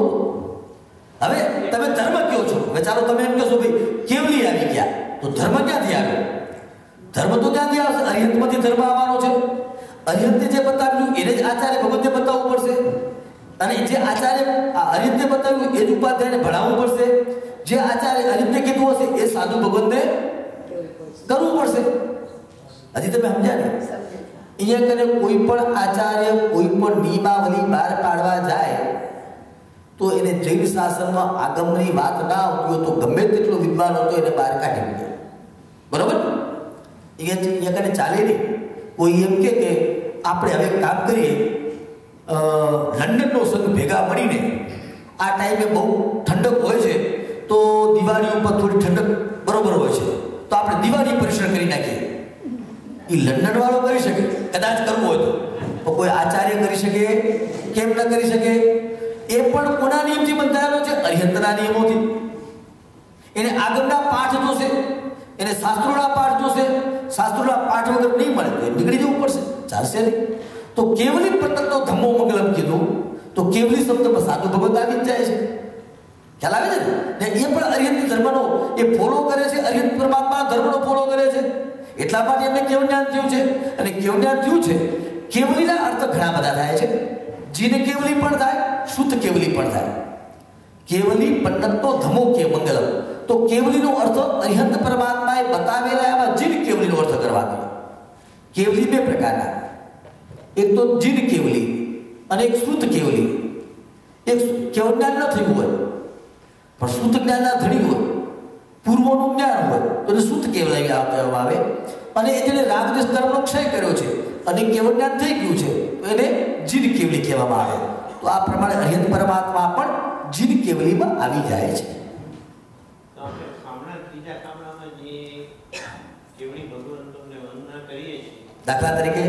હવે તમે ધર્મ કયો છો? હવે ચાલો તમે એમ કહેશો ભાઈ કેવલી આવી ગયા, તો ધર્મ ક્યાંથી આવ્યો? ધર્મ તો ક્યાંથી આવશે? અરિહંતમાંથી ધર્મ આવવાનો છે. અરિહંતે જે બતાવ્યું એને જ આચાર્ય ભગવંતે બતાવવું પડશે, અને જે આચાર્ય અરિહંતે બતાવ્યું એ જ ઉપાધ્યાયને ભણાવવું પડશે. જે આચાર્ય અરિહંતે કીધું હશે એ સાધુ ભગવંતે કરવું પડશે. હજી તમે સમજ્યા ને? અહીંયા કને કોઈ પણ આચાર્ય કોઈ પણ નિયમાવલી બહાર પાડવા જાય તો એને જૈન શાસનમાં આગમની વાત ના આવતી હોય તો ગમે તેટલો વિદ્વાન હતો એને બહાર કાઢી મૂકે. બરોબર? અહીંયા કને ચાલે નહીં. કોઈ એમ કે આપણે હવે કામ કરીએ, લંડનનો સંઘ ભેગા મળીને આ ટાઈમે બહુ ઠંડક હોય છે તો દિવાળી ઉપર થોડી ઠંડક બરોબર હોય છે તો આપણે દિવાળી પરિસર કરી નાખીએ. એ લંડન વાળો કરી શકે, કદાચ કરવું હોય તો કોઈ આચાર્ય કરી શકે? કેમ ન કરી શકે? એ પણ કોના નિયમથી બંધાયેલો છે? અરિહંતના નિયમોથી. એને આગળના પાઠ જોશે, એને શાસ્ત્રોના પાઠ જોશે. શાસ્ત્રોના પાઠ વગર નહીં મળે તો નીકળી જવું પડશે, ચાલશે નહીં. તો કેવલી પંડિતનો ધમ્મો મંગલમ કીધું તો કેવલી શબ્દમાં સાધુ ભગવત આવી જ જાય છે. ખ્યાલ આવે છે ને? એ પણ અરિહંત ધર્મનો એ ફોલો કરે છે, અરિહંત પરમાત્મા ધર્મનો ફોલો કરે છે. એટલા માટે એમને કેવ જ્ઞાન થયું છે. અને કેવ જ્ઞાન થયું છે, કેવલીના અર્થ ઘણા બધા થાય છે. જીને કેવલી પણ થાય, શુદ્ધ કેવલી પણ થાય. કેવલી પંડિતનો ધમો કે મંગલમ, તો કેવલીનો અર્થ અરિહંત પરમાત્માએ બતાવેલા એવા જીન કેવલીનો અર્થ કરવાનો. કેવલી બે પ્રકારના, એક તો જીન કેવલી અને એક શુદ્ધ કેવલી. એક કેવ જ્ઞાન ન થયું હોય પણ શુદ્ધ જ્ઞાનના ધણી હોય, પૂર્વનું જ્ઞાન હોય તો એને શુદ્ધ કેવલી કહેવામાં આવે. અને એ જેને રાગદેશ ધર્મનો ક્ષય કર્યો છે અને કેવ જ્ઞાન થઈ ગયું છે તો એને જીન કેવલી કહેવામાં આવે. તો આ પ્રમાણે અરિહંત પરમાત્મા પણ જીન કેવલીમાં આવી જાય છે. દાખલા તરીકે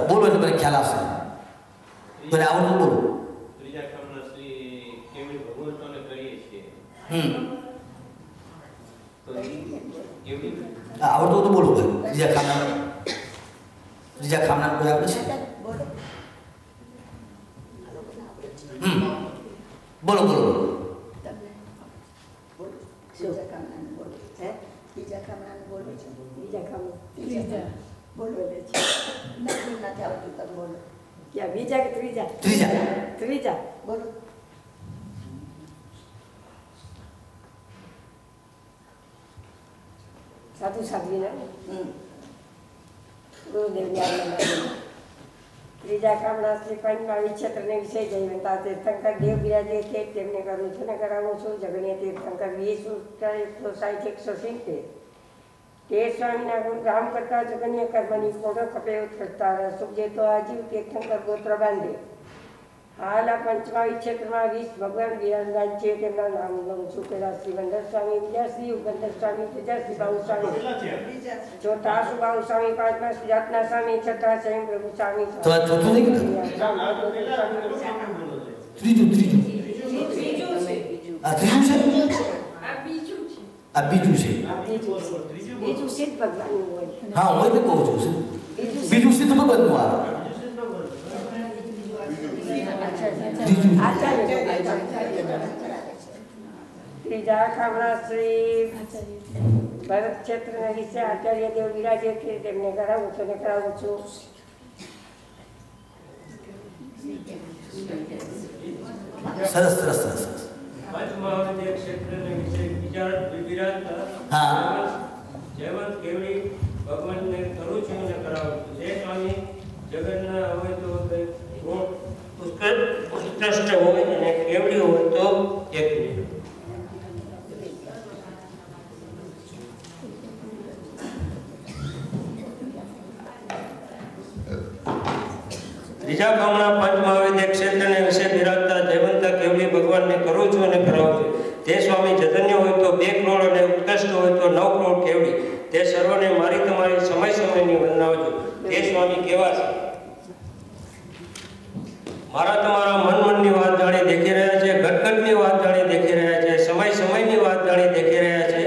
બોલો એટલે મને ખ્યાલ આવશે. મને આવડતું બોલો. આવડતું તો બોલો. ત્રીજા ખામના કોઈ આવડે છે? બોલો બોલો બોલો. ત્રીજા બોલો. સાધુ સાધ્વીના ગુરુદેવની આજ્ઞા. ત્રીજા કામના શ્રી પંચમા વિક્ષેત્રને વિષય જયવંતા તીર્થંકર દેવ બિરાજે છે તેમને કરું છું ને કરાવું છું. જગન્ય તીર્થંકર 20-170 તે સ્વામીના ગુણ ગામ કરતા જગન્ય કર્મની પૂર્ણ કપે ઉત્કૃષ્ટા સુખજે તો આજીવ તીર્થંકર ગોત્ર બાંધે. હાલ આ પંચમા વિક્ષેત્રમાં 20 ભગવાન બિરાજમાન છે. તેમના નામ લઉં છું. પેલા શ્રી વંદર સ્વામી, બીજા શ્રી ઉગંદર સ્વામી, ત્રીજા શ્રી બાહુ સ્વામી, ચોથા શ્રી બાહુ સ્વામી, પાંચમા શ્રી જાતના સ્વામી, છઠ્ઠા સ્વયં પ્રભુ સ્વામી. બીજું સિદ્ધ ભગવાનનું હોય. હા, હું એટલે કહું છું બીજું સિદ્ધ ભગવાનનું આવે. ત્રીજા કામના શ્રી ભરત ક્ષેત્રના વિશે આચાર્ય દેવ વિરાજે છે તેમને કરાવું છું ને કરાવું છું. સરસ સરસ સરસ. જયવંત કેવડી ભગવાનને કરું છું અને કરાવું છું. જે સ્વામી જગતના હોય તો ઉત્કૃષ્ટ હોય અને કેવડી હોય તો એક. ત્રીજા કામના પંચમહાવિદ્ય ક્ષેત્રને વિશે બિરાજતા જયવંત કેવડી ભગવાનને કરું છું અને કરાવું છું. તે સ્વામી ચૈતન્ય હોય તો 2 કરોડ અને ઉત્કૃષ્ટ હોય તો 9 કરોડ કેવડી. તે સર્વને મારી તમારી સમય સમયની વંદનાવજો. તે સ્વામી કેવા છે? મારા તમારા મનની વાત જાણી દેખી રહ્યા છે, ઘટઘટની વાત જાણી દેખી રહ્યા છે, સમય સમયની વાત જાણી દેખી રહ્યા છે,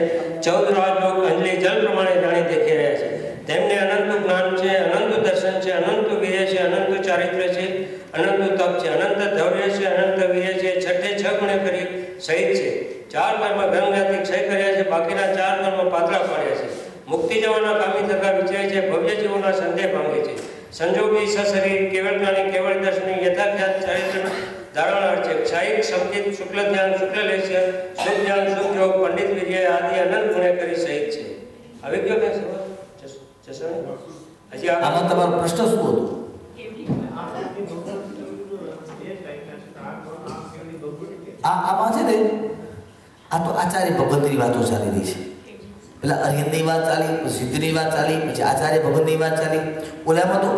14 રાજલોક અંજલિ જલ પ્રમાણે જાણી દેખી રહ્યા છે. તેમને અનંત જ્ઞાન છે, અનંત દર્શન છે, અનંત વીર્ય છે, અનંત ચારિત્ર્ય છે, અનંત તપ છે, અનંત ધૈર્ય છે, અનંત વીર્ય છે, 6 ગુણે કરી સહિત છે. 4 ઘરમાં ગંગનાથી ક્ષય કર્યા છે, બાકીના 4 ઘરમાં પાતળા પાડ્યા છે. મુક્તિ જવાના કામી થતા વિચારે છે, ભવ્ય જીવોના સંદેહ માંગે છે. સંજોગી સશરીર કેવળ જ્ઞાની કેવળ દર્શની યથાખ્યાત ચારિત્ર ધારણાર છે. ક્ષાયિક સંકેત શુક્લ ધ્યાન શુક્લ લેશે શુભ ધ્યાન શુભ યોગ પંડિત વિજય આદિ અનંત ગુણે કરી સહિત છે. આવી ગયો કે હજી આમાં તમારો પ્રશ્ન શું હતો? આમાં છે ને આ તો આચાર્ય ભગવંતની વાતો ચાલી રહી છે. પેલા અરિહંતની વાત ચાલી, સિદ્ધની વાત ચાલી, પછી આચાર્ય ભગવંતની વાત ચાલી. ઓલામાં તો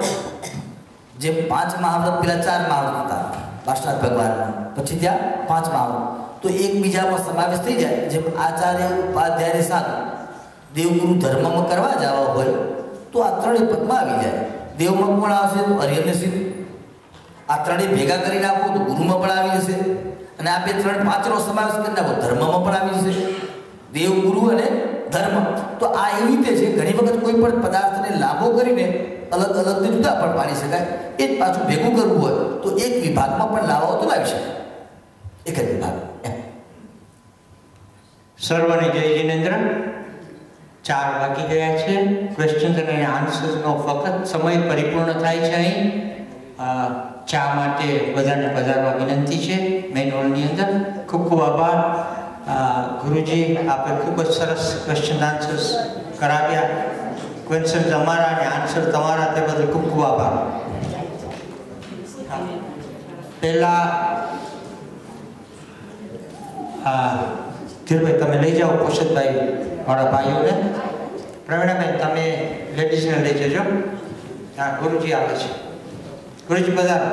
જેમ 5 મહાવ્રત પેલા 4 મહાવ્રત હતા પાર્શ્વનાથ ભગવાનના, પછી ત્યાં 5 મહાવ્રત, તો એકબીજામાં સમાવેશ થઈ જાય. જેમ આચાર્ય ઉપાધ્યાયને સાધુ દેવગુરુ ધર્મમાં કરવા જવા હોય તો આ ત્રણેય પદમાં આવી જાય. દેવમાં કોણ આવશે તો અરિહંત સિદ્ધ, આ ત્રણેય ભેગા કરી નાખો તો ગુરુમાં પણ આવી જશે, અને આ 2 3 5નો સમાવેશ કરી નાખો ધર્મમાં પણ આવી જશે. દેવ ગુરુ અને ધર્મ. તો આ એવી રીતે છે, ઘણી વખત કોઈ પણ પદાર્થને લાભો કરીને અલગ અલગથી જુદા પણ પાડી શકાય. એ જ પાછું ભેગું કરવું હોય તો એક વિભાગમાં પણ લાવો તો લાવી શકાય, એક જ વિભાગ. સર્વને જય જિનેન્દ્ર. 4 બાકી ગયા છે. ક્વેશ્ચન્સ અને આન્સર્સનો ફક્ત સમય પરિપૂર્ણ થાય છે. અહીં ચા માટે બધાને પધારવા વિનંતી છે મેઇન હોલની અંદર. ખૂબ ખૂબ આભાર ગુરુજી, આપે ખૂબ જ સરસ ક્વેશ્ચન આન્સર્સ કરાવ્યા. ક્વેશ્ચન અમારા અને આન્સર તમારા, તે બદલ ખૂબ ખૂબ આભાર. પહેલા ધીરભાઈ તમે લઈ જાઓ કુશદભાઈ વાળા ભાઈઓને. પ્રવીણાબેન તમે લેડીઝને લઈ જજો. ગુરુજી આવે છે. ગુરુજી પધારો.